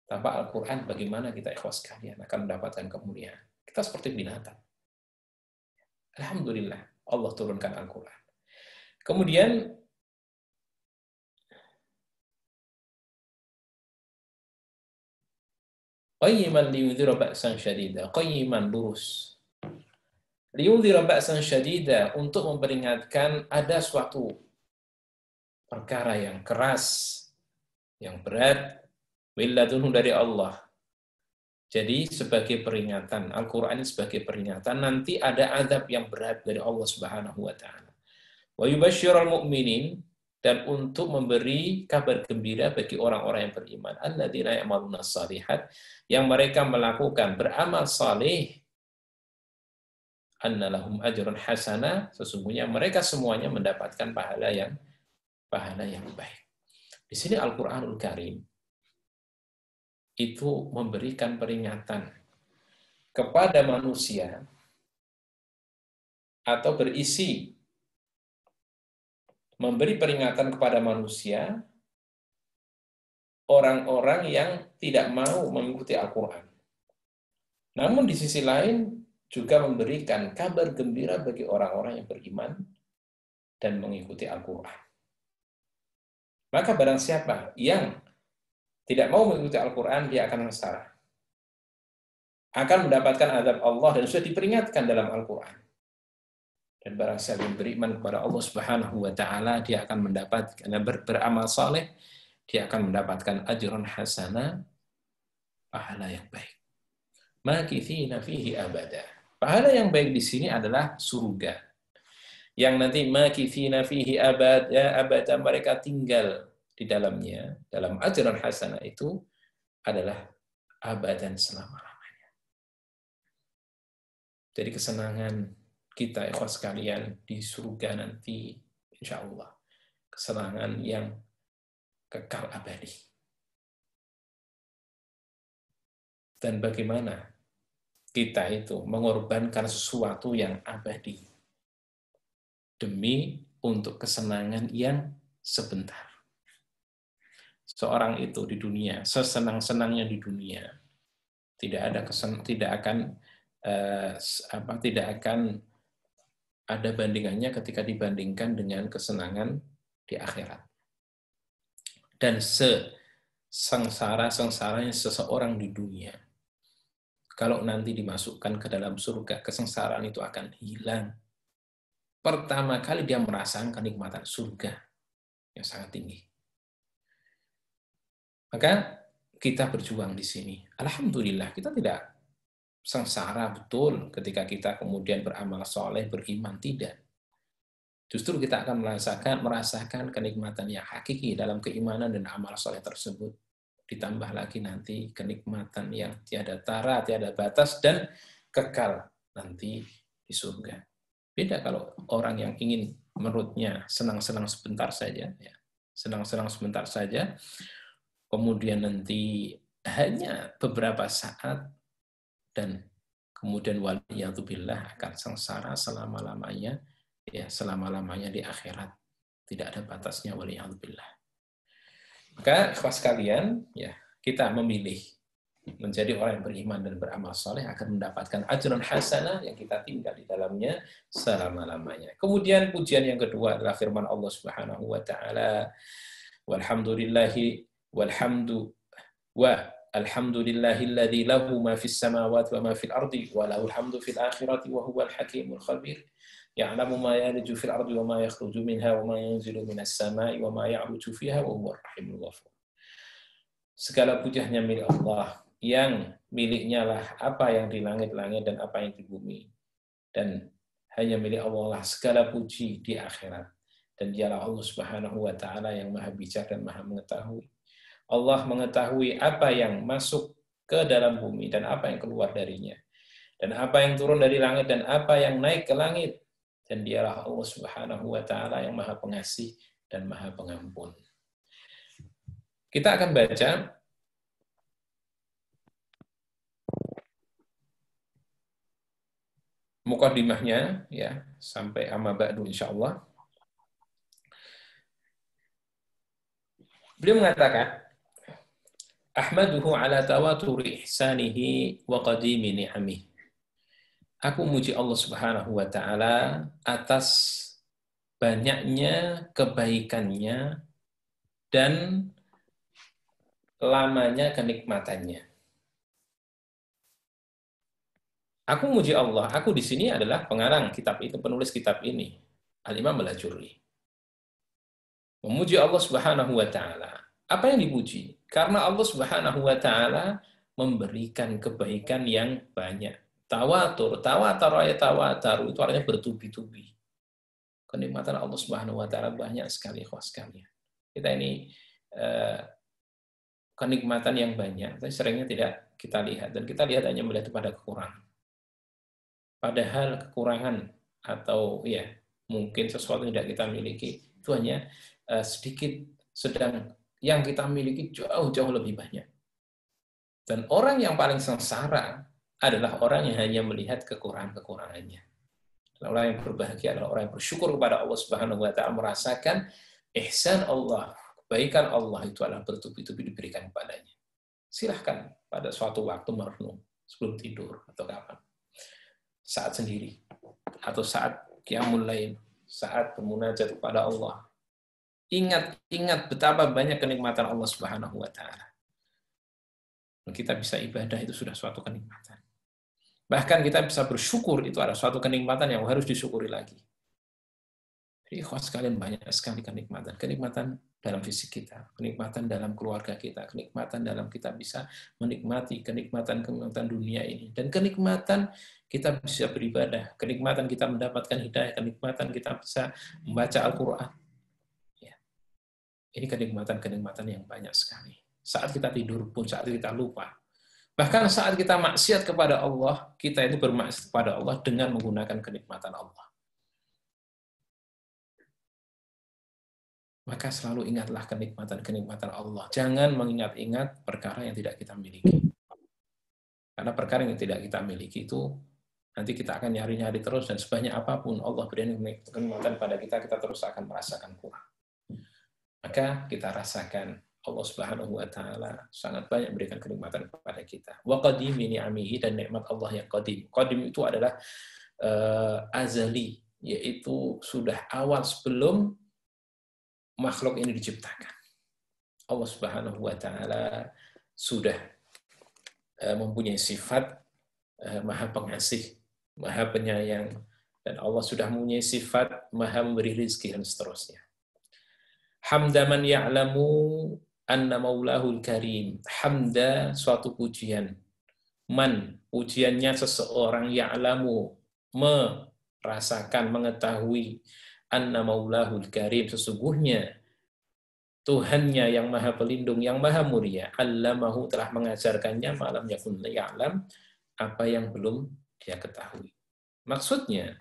Tanpa Al-Qur'an, bagaimana kita, ikhwas sekalian, akan mendapatkan kemuliaan? Kita seperti binatang. Alhamdulillah, Allah turunkan Al-Qur'an. Kemudian qayyiman liyunzira ba'san syadida, qayyiman, lurus. Liyunzira ba'san syadida, untuk memperingatkan ada suatu perkara yang keras, yang berat, min ladunhu, dari Allah. Jadi sebagai peringatan, Al-Quran sebagai peringatan, nanti ada azab yang berat dari Allah Subhanahu wa Ta'ala. Wa yubashshirul mu'minin, dan untuk memberi kabar gembira bagi orang-orang yang beriman, alladzina ya'maluna shalihat, yang mereka melakukan beramal saleh, anna lahum ajrun hasanah, sesungguhnya mereka semuanya mendapatkan pahala yang baik. Di sini Al-Qur'anul Karim itu memberikan peringatan kepada manusia atau berisi memberi peringatan kepada manusia orang-orang yang tidak mau mengikuti Al-Quran. Namun di sisi lain juga memberikan kabar gembira bagi orang-orang yang beriman dan mengikuti Al-Quran. Maka barang siapa yang tidak mau mengikuti Al-Quran, dia akan sengsara. Akan mendapatkan azab Allah dan sudah diperingatkan dalam Al-Quran. Dan barang siapa yang beriman kepada Allah Subhanahu wa Ta'ala, dia akan mendapatkan beramal saleh, dia akan mendapatkan ajrun hasanah, pahala yang baik. Makithina fihi abada. Pahala yang baik di sini adalah surga. Yang nanti makithina fihi abada, mereka tinggal di dalamnya, dalam ajrun hasanah itu adalah abadan selama-lamanya. Jadi kesenangan kita, ikhwas sekalian, di surga nanti, insya Allah, kesenangan yang kekal abadi. Dan bagaimana kita itu mengorbankan sesuatu yang abadi demi untuk kesenangan yang sebentar. Seorang itu di dunia, sesenang-senangnya di dunia, tidak akan ada bandingannya ketika dibandingkan dengan kesenangan di akhirat. Dan sengsara-sengsaranya seseorang di dunia, kalau nanti dimasukkan ke dalam surga, kesengsaraan itu akan hilang. Pertama kali dia merasakan kenikmatan surga yang sangat tinggi. Maka kita berjuang di sini. Alhamdulillah, kita tidak sengsara betul ketika kita kemudian beramal soleh, beriman, tidak. Justru kita akan merasakan kenikmatan yang hakiki dalam keimanan dan amal soleh tersebut. Ditambah lagi nanti kenikmatan yang tiada tara, tiada batas, dan kekal nanti di surga. Beda kalau orang yang ingin menurutnya senang-senang sebentar saja, ya. Senang-senang sebentar saja, kemudian nanti hanya beberapa saat, dan kemudian waliyadzubillah akan sengsara selama-lamanya, ya, selama-lamanya di akhirat. Tidak ada batasnya, waliyadzubillah. Maka ikhwas sekalian, ya, kita memilih menjadi orang yang beriman dan beramal soleh akan mendapatkan ajrun hasanah yang kita tinggal di dalamnya selama-lamanya. Kemudian pujian yang kedua adalah firman Allah Subhanahu wa Ta'ala, alhamdulillahilladzi lahu ma fis samawati wa ma fil ardi wa lahul hamdu fil akhirati wa huwal hakimul khabir. Ya'lamu ma yaliju fil ardi wa ma yakhruju minha wa ma yanzilu minas samai wa ma ya'ruju fiha wa huwar rahimul ghafur. Segala puji hanya milik Allah, yang miliknya lah apa yang di langit-langit dan apa yang di bumi. Dan hanya milik Allah lah segala puji di akhirat. Dan dialah Allah Subhanahu wa Ta'ala yang maha bijak dan maha mengetahui. Allah mengetahui apa yang masuk ke dalam bumi dan apa yang keluar darinya. Dan apa yang turun dari langit dan apa yang naik ke langit. Dan dialah Allah Subhanahu wa Ta'ala yang maha pengasih dan maha pengampun. Kita akan baca mukadimahnya, ya, sampai amma ba'du insyaallah. Beliau mengatakan, Ahmaduhu ala tawaturi ihsanihi wa qadimi ni'amih. Aku muji Allah Subhanahu wa Ta'ala atas banyaknya kebaikannya dan lamanya kenikmatannya. Aku muji Allah. Aku di sini adalah pengarang kitab itu, penulis kitab ini, Al-Imam Al-Ajurri. Memuji Allah Subhanahu wa Ta'ala. Apa yang dipuji? Karena Allah Subhanahu wa Ta'ala memberikan kebaikan yang banyak. Tawatur itu artinya bertubi-tubi. Kenikmatan Allah Subhanahu wa taala banyak sekali sekalian. Kita ini kenikmatan yang banyak, tapi seringnya tidak kita lihat, dan kita lihat hanya melihat pada kekurangan. Padahal kekurangan atau ya mungkin sesuatu yang tidak kita miliki itu hanya sedikit, sedang yang kita miliki jauh-jauh lebih banyak. Dan orang yang paling sengsara adalah orang yang hanya melihat kekurangan-kekurangannya. Orang yang berbahagia adalah orang yang bersyukur kepada Allah Subhanahu wa taala, merasakan ihsan Allah, kebaikan Allah itu adalah bertubi-tubi diberikan kepadanya. Silahkan pada suatu waktu merenung sebelum tidur atau kapan. Saat sendiri atau saat qiyamul lail, saat bermunajat kepada Allah. Ingat betapa banyak kenikmatan Allah Subhanahu wa taala. Kita bisa ibadah itu sudah suatu kenikmatan. Bahkan kita bisa bersyukur itu adalah suatu kenikmatan yang harus disyukuri lagi. Jadi ikhwas sekalian, banyak sekali kenikmatan. Kenikmatan dalam fisik kita, kenikmatan dalam keluarga kita, kenikmatan dalam kita bisa menikmati kenikmatan dunia ini. Dan kenikmatan kita bisa beribadah, kenikmatan kita mendapatkan hidayah, kenikmatan kita bisa membaca Al-Quran. Ya. Ini kenikmatan-kenikmatan yang banyak sekali. Saat kita tidur pun, saat kita lupa. Bahkan saat kita maksiat kepada Allah, kita itu bermaksiat kepada Allah dengan menggunakan kenikmatan Allah. Maka selalu ingatlah kenikmatan-kenikmatan Allah. Jangan mengingat-ingat perkara yang tidak kita miliki. Karena perkara yang tidak kita miliki itu, nanti kita akan nyari-nyari terus, dan sebanyak apapun Allah berikan kenikmatan pada kita, kita terus akan merasakan kurang. Maka kita rasakan Allah Subhanahu wa taala sangat banyak memberikan kenikmatan kepada kita. Wa qadimi ni'amihi, dan nikmat Allah yang qadim. Qadim itu adalah azali, yaitu sudah awal sebelum makhluk ini diciptakan. Allah Subhanahu wa taala sudah mempunyai sifat Maha Pengasih, Maha Penyayang, dan Allah sudah mempunyai sifat Maha memberi rezeki dan seterusnya. Hamdaman ya'lamu anna maulahul karim. Hamda, suatu pujian. Man, pujiannya seseorang, ya'lamu, merasakan, mengetahui, anna maulahul karim, sesungguhnya Tuhannya yang maha pelindung, yang maha mulia, allamahu, telah mengajarkannya, malam yakun ya'lam, apa yang belum dia ketahui. Maksudnya,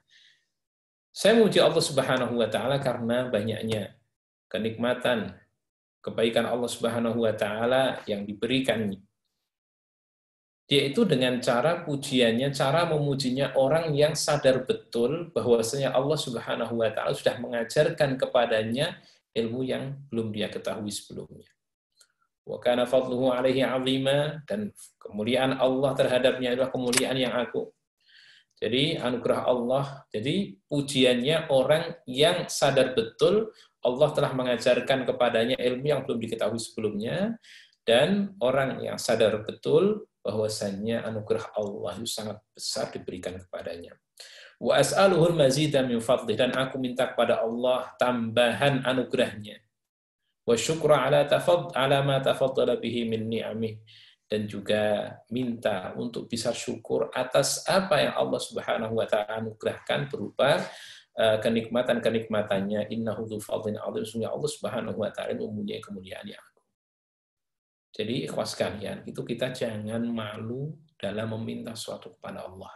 saya memuji Allah Subhanahu wa taala karena banyaknya kenikmatan, kebaikan Allah Subhanahu wa taala yang diberikan. Yaitu dengan cara pujiannya, cara memujinya orang yang sadar betul bahwasanya Allah Subhanahu wa taala sudah mengajarkan kepadanya ilmu yang belum dia ketahui sebelumnya. Wa kana fadluhu alaihi 'azima, dan kemuliaan Allah terhadapnya adalah kemuliaan yang agung. Jadi anugerah Allah, jadi pujiannya orang yang sadar betul Allah telah mengajarkan kepadanya ilmu yang belum diketahui sebelumnya, dan orang yang sadar betul bahwasannya anugerah Allah itu sangat besar diberikan kepadanya. Wa as'aluhul mazida min fadli, dan aku minta kepada Allah tambahan anugerahnya. Wa syukra ala ma tafaddala bihi min ni'amih, dan juga minta untuk bisa syukur atas apa yang Allah Subhanahu wa taala anugerahkan berupa kenikmatan-kenikmatannya. Innahu dzu fadlin 'adzim, sungguh Allah Subhanahu wa taala mempunyai kemuliaan yang agung. Jadi ikhwas sekalian, itu kita jangan malu dalam meminta sesuatu kepada Allah.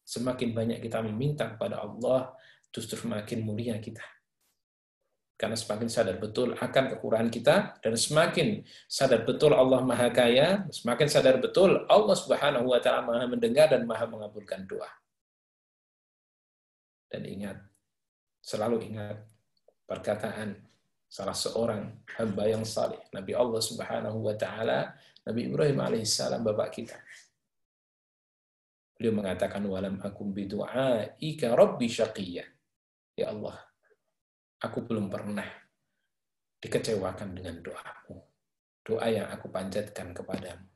Semakin banyak kita meminta kepada Allah, justru semakin mulia kita. Karena semakin sadar betul akan kekurangan kita, dan semakin sadar betul Allah Maha Kaya, semakin sadar betul Allah Subhanahu wa taala Maha mendengar dan Maha mengabulkan doa. Dan ingat, selalu ingat perkataan salah seorang hamba yang saleh, Nabi Allah Subhanahu wa taala, Nabi Ibrahim alaihissalam, bapak kita. Beliau mengatakan, walam akum bidu'aika rabbi syaqiyya. Ya Allah, aku belum pernah dikecewakan dengan doamu, doa yang aku panjatkan kepadamu.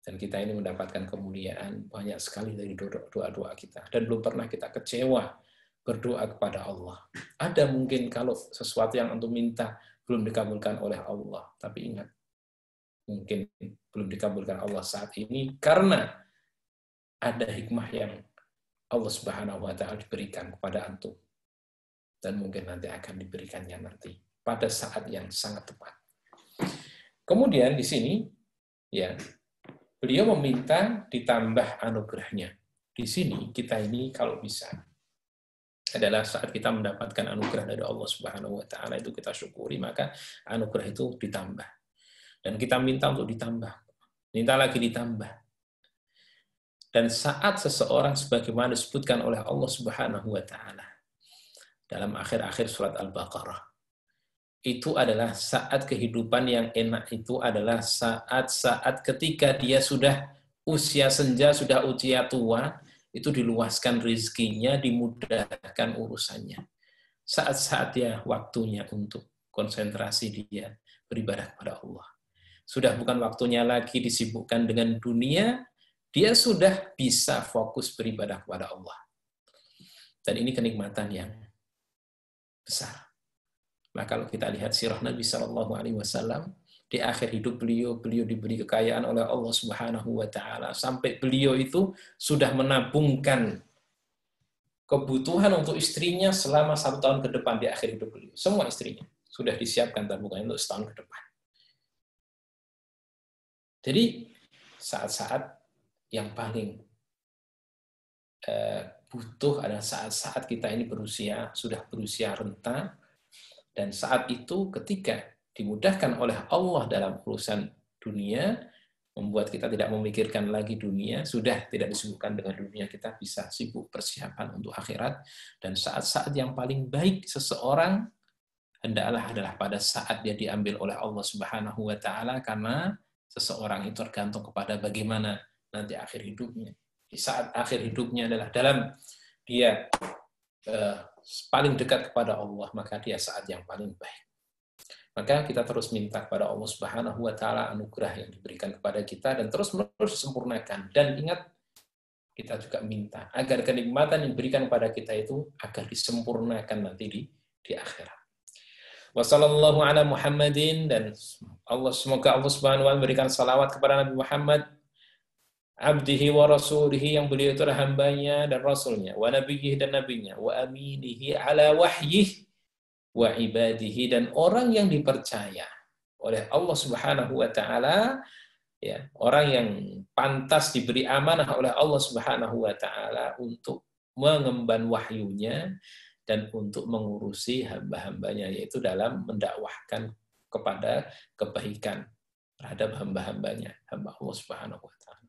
Dan kita ini mendapatkan kemuliaan banyak sekali dari doa-doa kita. Dan belum pernah kita kecewa berdoa kepada Allah. Ada mungkin kalau sesuatu yang antum minta belum dikabulkan oleh Allah. Tapi ingat, mungkin belum dikabulkan Allah saat ini karena ada hikmah yang Allah Subhanahu wa taala diberikan kepada antum. Dan mungkin nanti akan diberikannya nanti pada saat yang sangat tepat. Kemudian di sini ya, beliau meminta ditambah anugerahnya. Di sini kita ini kalau bisa adalah saat kita mendapatkan anugerah dari Allah Subhanahu wa taala itu kita syukuri, maka anugerah itu ditambah. Dan kita minta untuk ditambah. Minta lagi ditambah. Dan saat seseorang sebagaimana disebutkan oleh Allah Subhanahu wa taala dalam akhir-akhir surat Al-Baqarah, itu adalah saat kehidupan yang enak, itu adalah saat-saat ketika dia sudah usia senja, sudah usia tua, itu diluaskan rezekinya, dimudahkan urusannya. Saat-saat dia waktunya untuk konsentrasi dia beribadah kepada Allah. Sudah bukan waktunya lagi disibukkan dengan dunia, dia sudah bisa fokus beribadah kepada Allah. Dan ini kenikmatan yang besar. Nah, kalau kita lihat sirah Nabi SAW, di akhir hidup beliau diberi kekayaan oleh Allah Subhanahu wa taala sampai beliau itu sudah menabungkan kebutuhan untuk istrinya selama 1 tahun ke depan di akhir hidup beliau. Semua istrinya sudah disiapkan tabungannya untuk setahun ke depan. Jadi saat-saat yang paling butuh adalah saat-saat kita ini sudah berusia renta. Dan saat itu ketika dimudahkan oleh Allah dalam urusan dunia, membuat kita tidak memikirkan lagi dunia, sudah tidak disibukkan dengan dunia, kita bisa sibuk persiapan untuk akhirat. Dan saat-saat yang paling baik seseorang hendaklah adalah pada saat dia diambil oleh Allah Subhanahu wa taala, karena seseorang itu tergantung kepada bagaimana nanti akhir hidupnya. Di saat akhir hidupnya adalah dalam dia paling dekat kepada Allah, maka dia saat yang paling baik. Maka kita terus minta kepada Allah Subhanahu wa taala anugerah yang diberikan kepada kita dan terus-menerus disempurnakan. Dan ingat, kita juga minta agar kenikmatan yang diberikan kepada kita itu agar disempurnakan nanti di akhirat. Wassallallahu ala Muhammadin, dan semoga Allah Subhanahu wa taala memberikan salawat kepada Nabi Muhammad, abdihi wa rasulihi, yang beliau itu adalah hambanya dan rasulnya, wa nabiyih dan nabinya, wa aminihi ala wahyih wa ibadihi, dan orang yang dipercaya oleh Allah Subhanahu wa taala, ya, orang yang pantas diberi amanah oleh Allah Subhanahu wa taala untuk mengemban wahyunya dan untuk mengurusi hamba-hambanya, yaitu dalam mendakwahkan kepada kebaikan terhadap hamba-hambanya, hamba Allah Subhanahu wa taala.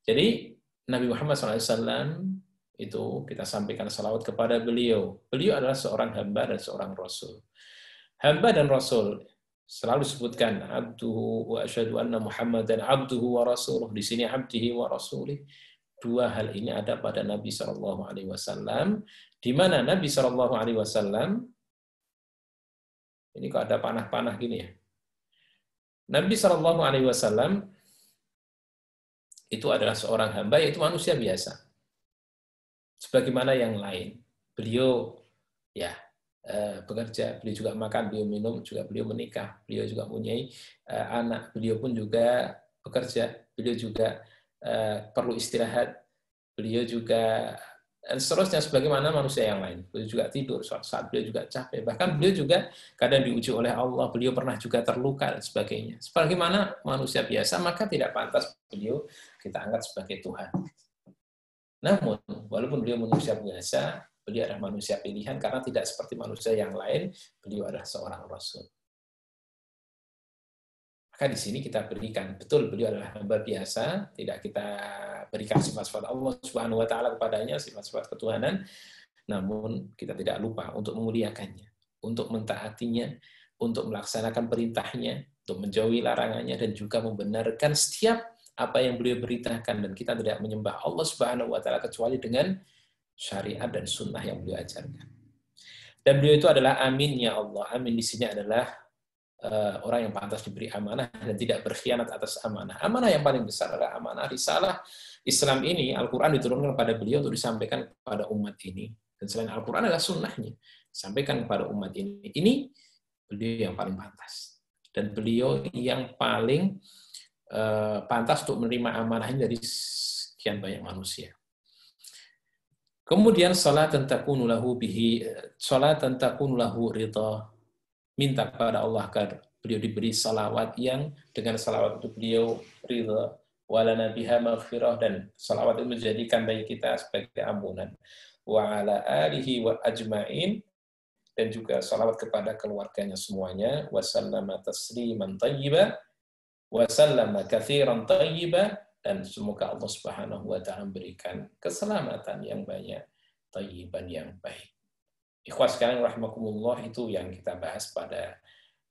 Jadi Nabi Muhammad SAW itu kita sampaikan salawat kepada beliau. Beliau adalah seorang hamba dan seorang rasul. Hamba dan rasul selalu disebutkan abduhu wa asyhadu anna Muhammadan abduhu wa rasuluh. Di sini abdihi wa rasulih. Dua hal ini ada pada Nabi SAW, di mana Nabi SAW ini kok ada panah-panah gini ya. Nabi SAW itu adalah seorang hamba, yaitu manusia biasa. Sebagaimana yang lain. Beliau ya bekerja, beliau juga makan, beliau minum, juga beliau menikah, beliau juga mempunyai anak, beliau pun juga bekerja, beliau juga perlu istirahat, beliau juga dan seterusnya sebagaimana manusia yang lain. Beliau juga tidur saat beliau juga capek. Bahkan beliau juga kadang diuji oleh Allah, beliau pernah juga terluka dan sebagainya. Sebagaimana manusia biasa, maka tidak pantas beliau kita angkat sebagai Tuhan. Namun, walaupun beliau manusia biasa, beliau adalah manusia pilihan karena tidak seperti manusia yang lain, beliau adalah seorang rasul. Maka di sini kita berikan, betul beliau adalah hamba biasa, tidak kita berikan sifat-sifat Allah Subhanahu wa taala kepadanya, sifat-sifat ketuhanan, namun kita tidak lupa untuk memuliakannya, untuk mentaatinya, untuk melaksanakan perintahnya, untuk menjauhi larangannya, dan juga membenarkan setiap apa yang beliau beritakan, dan kita tidak menyembah Allah Subhanahu wa taala kecuali dengan syariat dan sunnah yang beliau ajarkan. Dan beliau itu adalah aminnya Allah. Amin di sini adalah orang yang pantas diberi amanah dan tidak berkhianat atas amanah. Amanah yang paling besar adalah amanah risalah Islam ini. Al-Quran diturunkan kepada beliau untuk disampaikan kepada umat ini. Dan selain Al-Quran adalah sunnahnya. Disampaikan kepada umat ini. Ini beliau yang paling pantas. dan beliau yang paling pantas untuk menerima amanahnya dari sekian banyak manusia. Kemudian salatan takunu lahu bihi, salatan takunu lahu ridha, minta kepada Allah agar beliau diberi salawat yang dengan salawat itu beliau ridha, walana biha maghfirah, dan salawat itu menjadikan bagi kita sebagai ampunan, wa ala alihi wa ajma'in, dan juga salawat kepada keluarganya semuanya, wa sallama tasliman thayyiba, wa sallama katsiran thayyiba, dan semoga Allah Subhanahu wa taala memberikan keselamatan yang banyak, thayyiban yang baik. Ikhwas sekalian rahimakumullah, itu yang kita bahas pada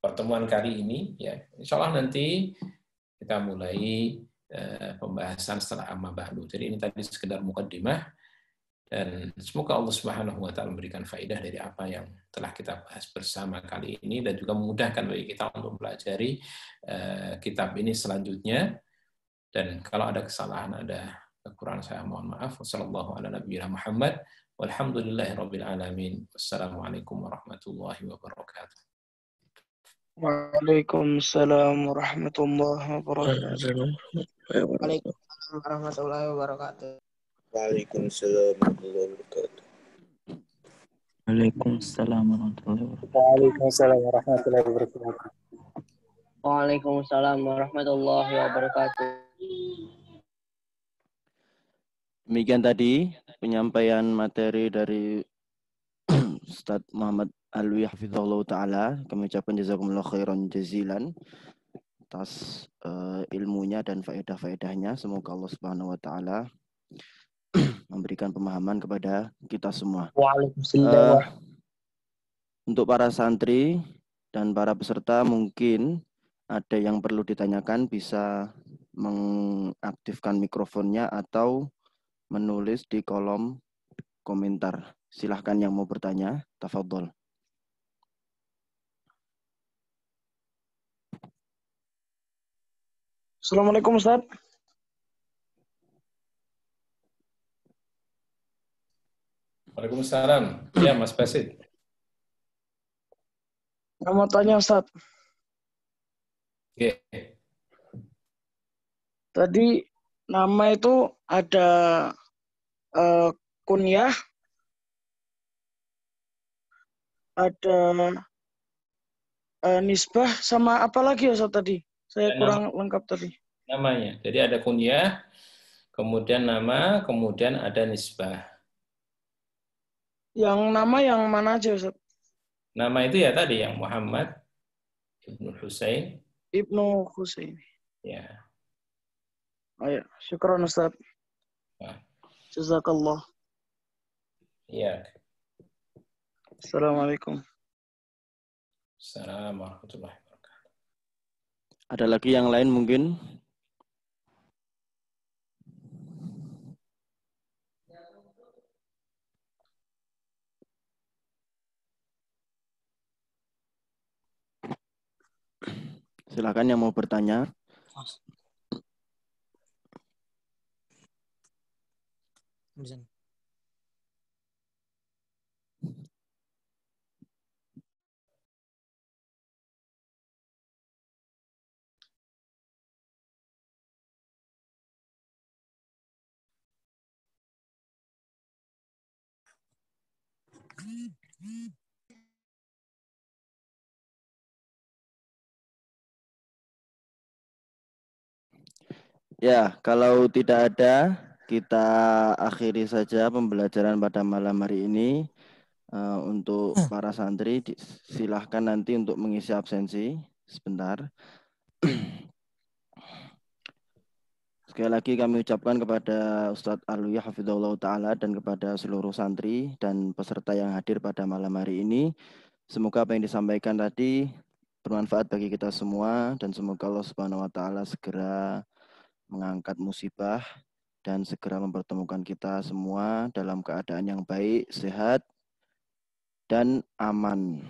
pertemuan kali ini ya. Insyaallah nanti kita mulai pembahasan setelah amma ba'du. Jadi ini tadi sekedar mukaddimah, dan semoga Allah Subhanahu wa taala memberikan faedah dari apa yang telah kita bahas bersama kali ini, dan juga memudahkan bagi kita untuk mempelajari kitab ini selanjutnya. Dan kalau ada kesalahan, ada kekurangan, saya mohon maaf. Wassallallahu ala nabiyina Muhammad walhamdulillahirabbil alamin. Wassalamualaikum warahmatullahi wabarakatuh. Waalaikumsalam warahmatullahi wabarakatuh. Waalaikumsalam warahmatullahi wabarakatuh. Waalaikumsalam warahmatullahi wabarakatuh. Waalaikumsalam warahmatullahi wabarakatuh. Waalaikumsalam warahmatullahi wabarakatuh. Waalaikumsalam warahmatullahi wabarakatuh. Demikian tadi penyampaian materi dari Ustadz Muhammad Alwi hafizahullah ta'ala. Kami ucapkan jazakumullah khairan jazilan atas ilmunya dan faedah-faedahnya. Semoga Allah Subhanahu wa taala memberikan pemahaman kepada kita semua. Untuk para santri dan para peserta, mungkin ada yang perlu ditanyakan, bisa mengaktifkan mikrofonnya atau menulis di kolom komentar. Silahkan yang mau bertanya, tafadhol. Assalamualaikum Ustaz. Waalaikumsalam. Ya, Mas Basit. Mau tanya Ustaz. Oke. Tadi nama itu ada kunyah, ada nisbah, sama apa lagi ya Ustaz tadi? Saya kurang lengkap tadi. Namanya. Jadi ada kunyah, kemudian nama, kemudian ada nisbah. Yang nama yang mana aja Ustaz? Nama itu ya tadi yang Muhammad Ibnu Husain. Ibnu Husain. Ya. Ayo, syukran Ustaz. Nah. Jazakallah. Iya. Assalamualaikum. Assalamualaikum warahmatullahi wabarakatuh. Ada lagi yang lain mungkin? Silakan yang mau bertanya. Ya, kalau tidak ada, kita akhiri saja pembelajaran pada malam hari ini. Untuk para santri, silahkan nanti untuk mengisi absensi sebentar. Sekali lagi kami ucapkan kepada Ustadz Alwi hafizahullah ta'ala dan kepada seluruh santri dan peserta yang hadir pada malam hari ini. Semoga apa yang disampaikan tadi bermanfaat bagi kita semua, dan semoga Allah Subhanahu wa taala segera mengangkat musibah dan segera mempertemukan kita semua dalam keadaan yang baik, sehat, dan aman.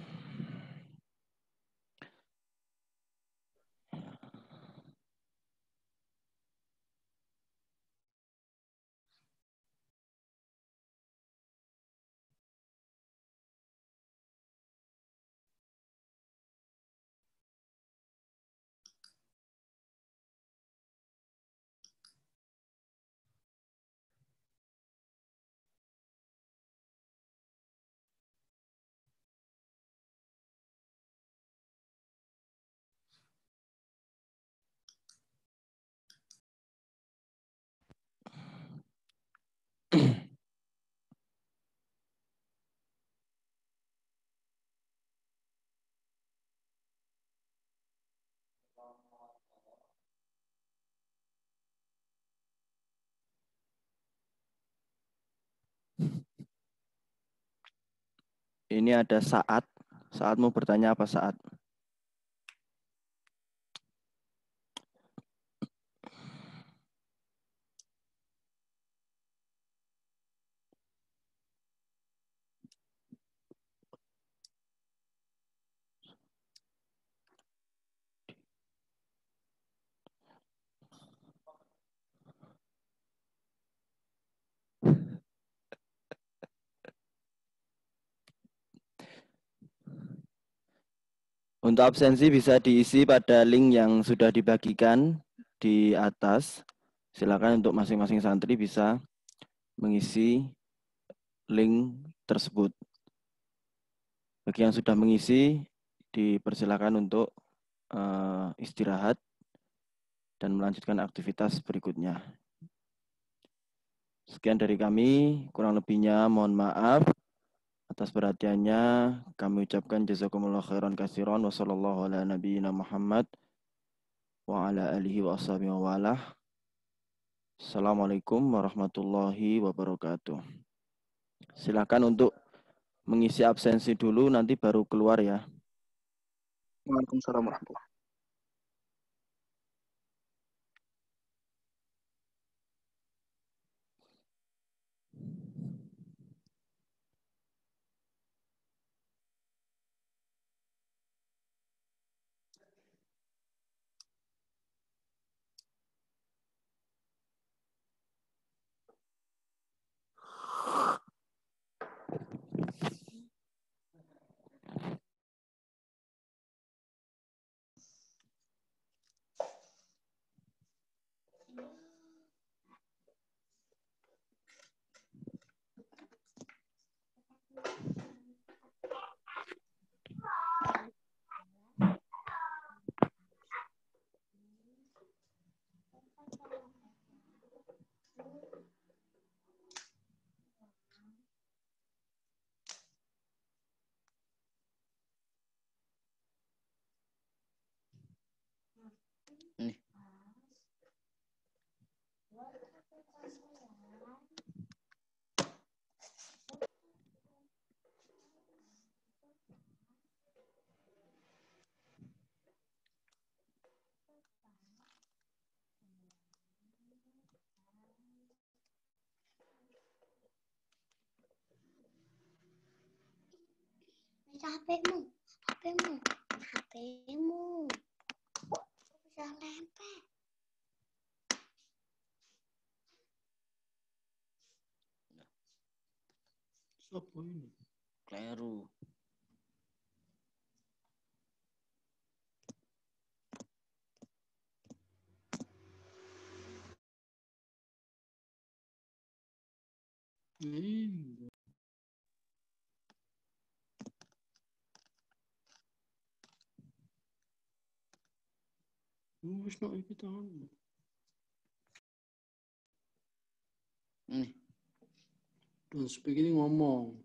Ini ada Saat. Saat mau bertanya apa Saat? Untuk absensi bisa diisi pada link yang sudah dibagikan di atas. Silakan untuk masing-masing santri bisa mengisi link tersebut. Bagi yang sudah mengisi, dipersilakan untuk istirahat dan melanjutkan aktivitas berikutnya. Sekian dari kami, kurang lebihnya mohon maaf. Atas perhatiannya kami ucapkan jazakumullah khairan katsiran wa sallallahu ala nabiyyina Muhammad wa ala alihi wa ashabihi wa walah. Assalamualaikum warahmatullahi wabarakatuh. Silakan untuk mengisi absensi dulu, nanti baru keluar ya. Waalaikumsalam warahmatullahi. HPmu, HPmu, bisa lempar. Siapa ini? Kleru. Ini. Wis nak iki tangan. Dan speak ini ngomong.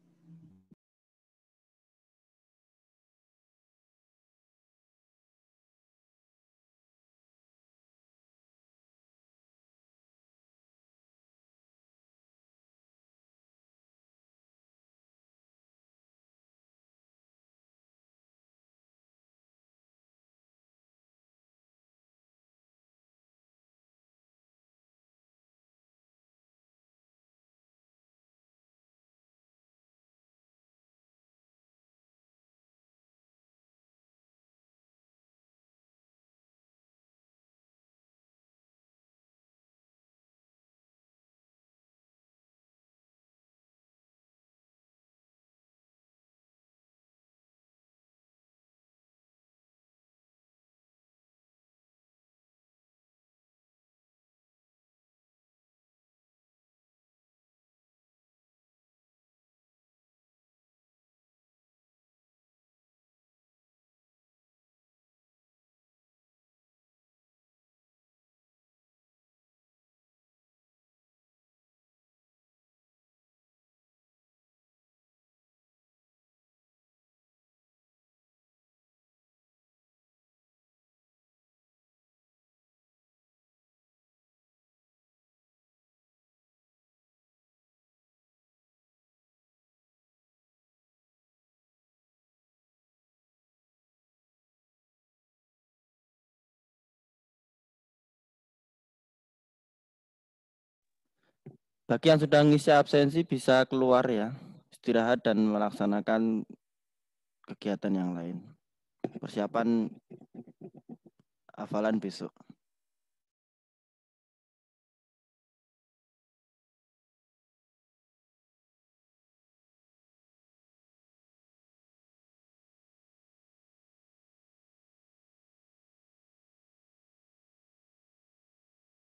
Bagi yang sudah ngisi absensi bisa keluar ya, istirahat dan melaksanakan kegiatan yang lain. Persiapan hafalan besok.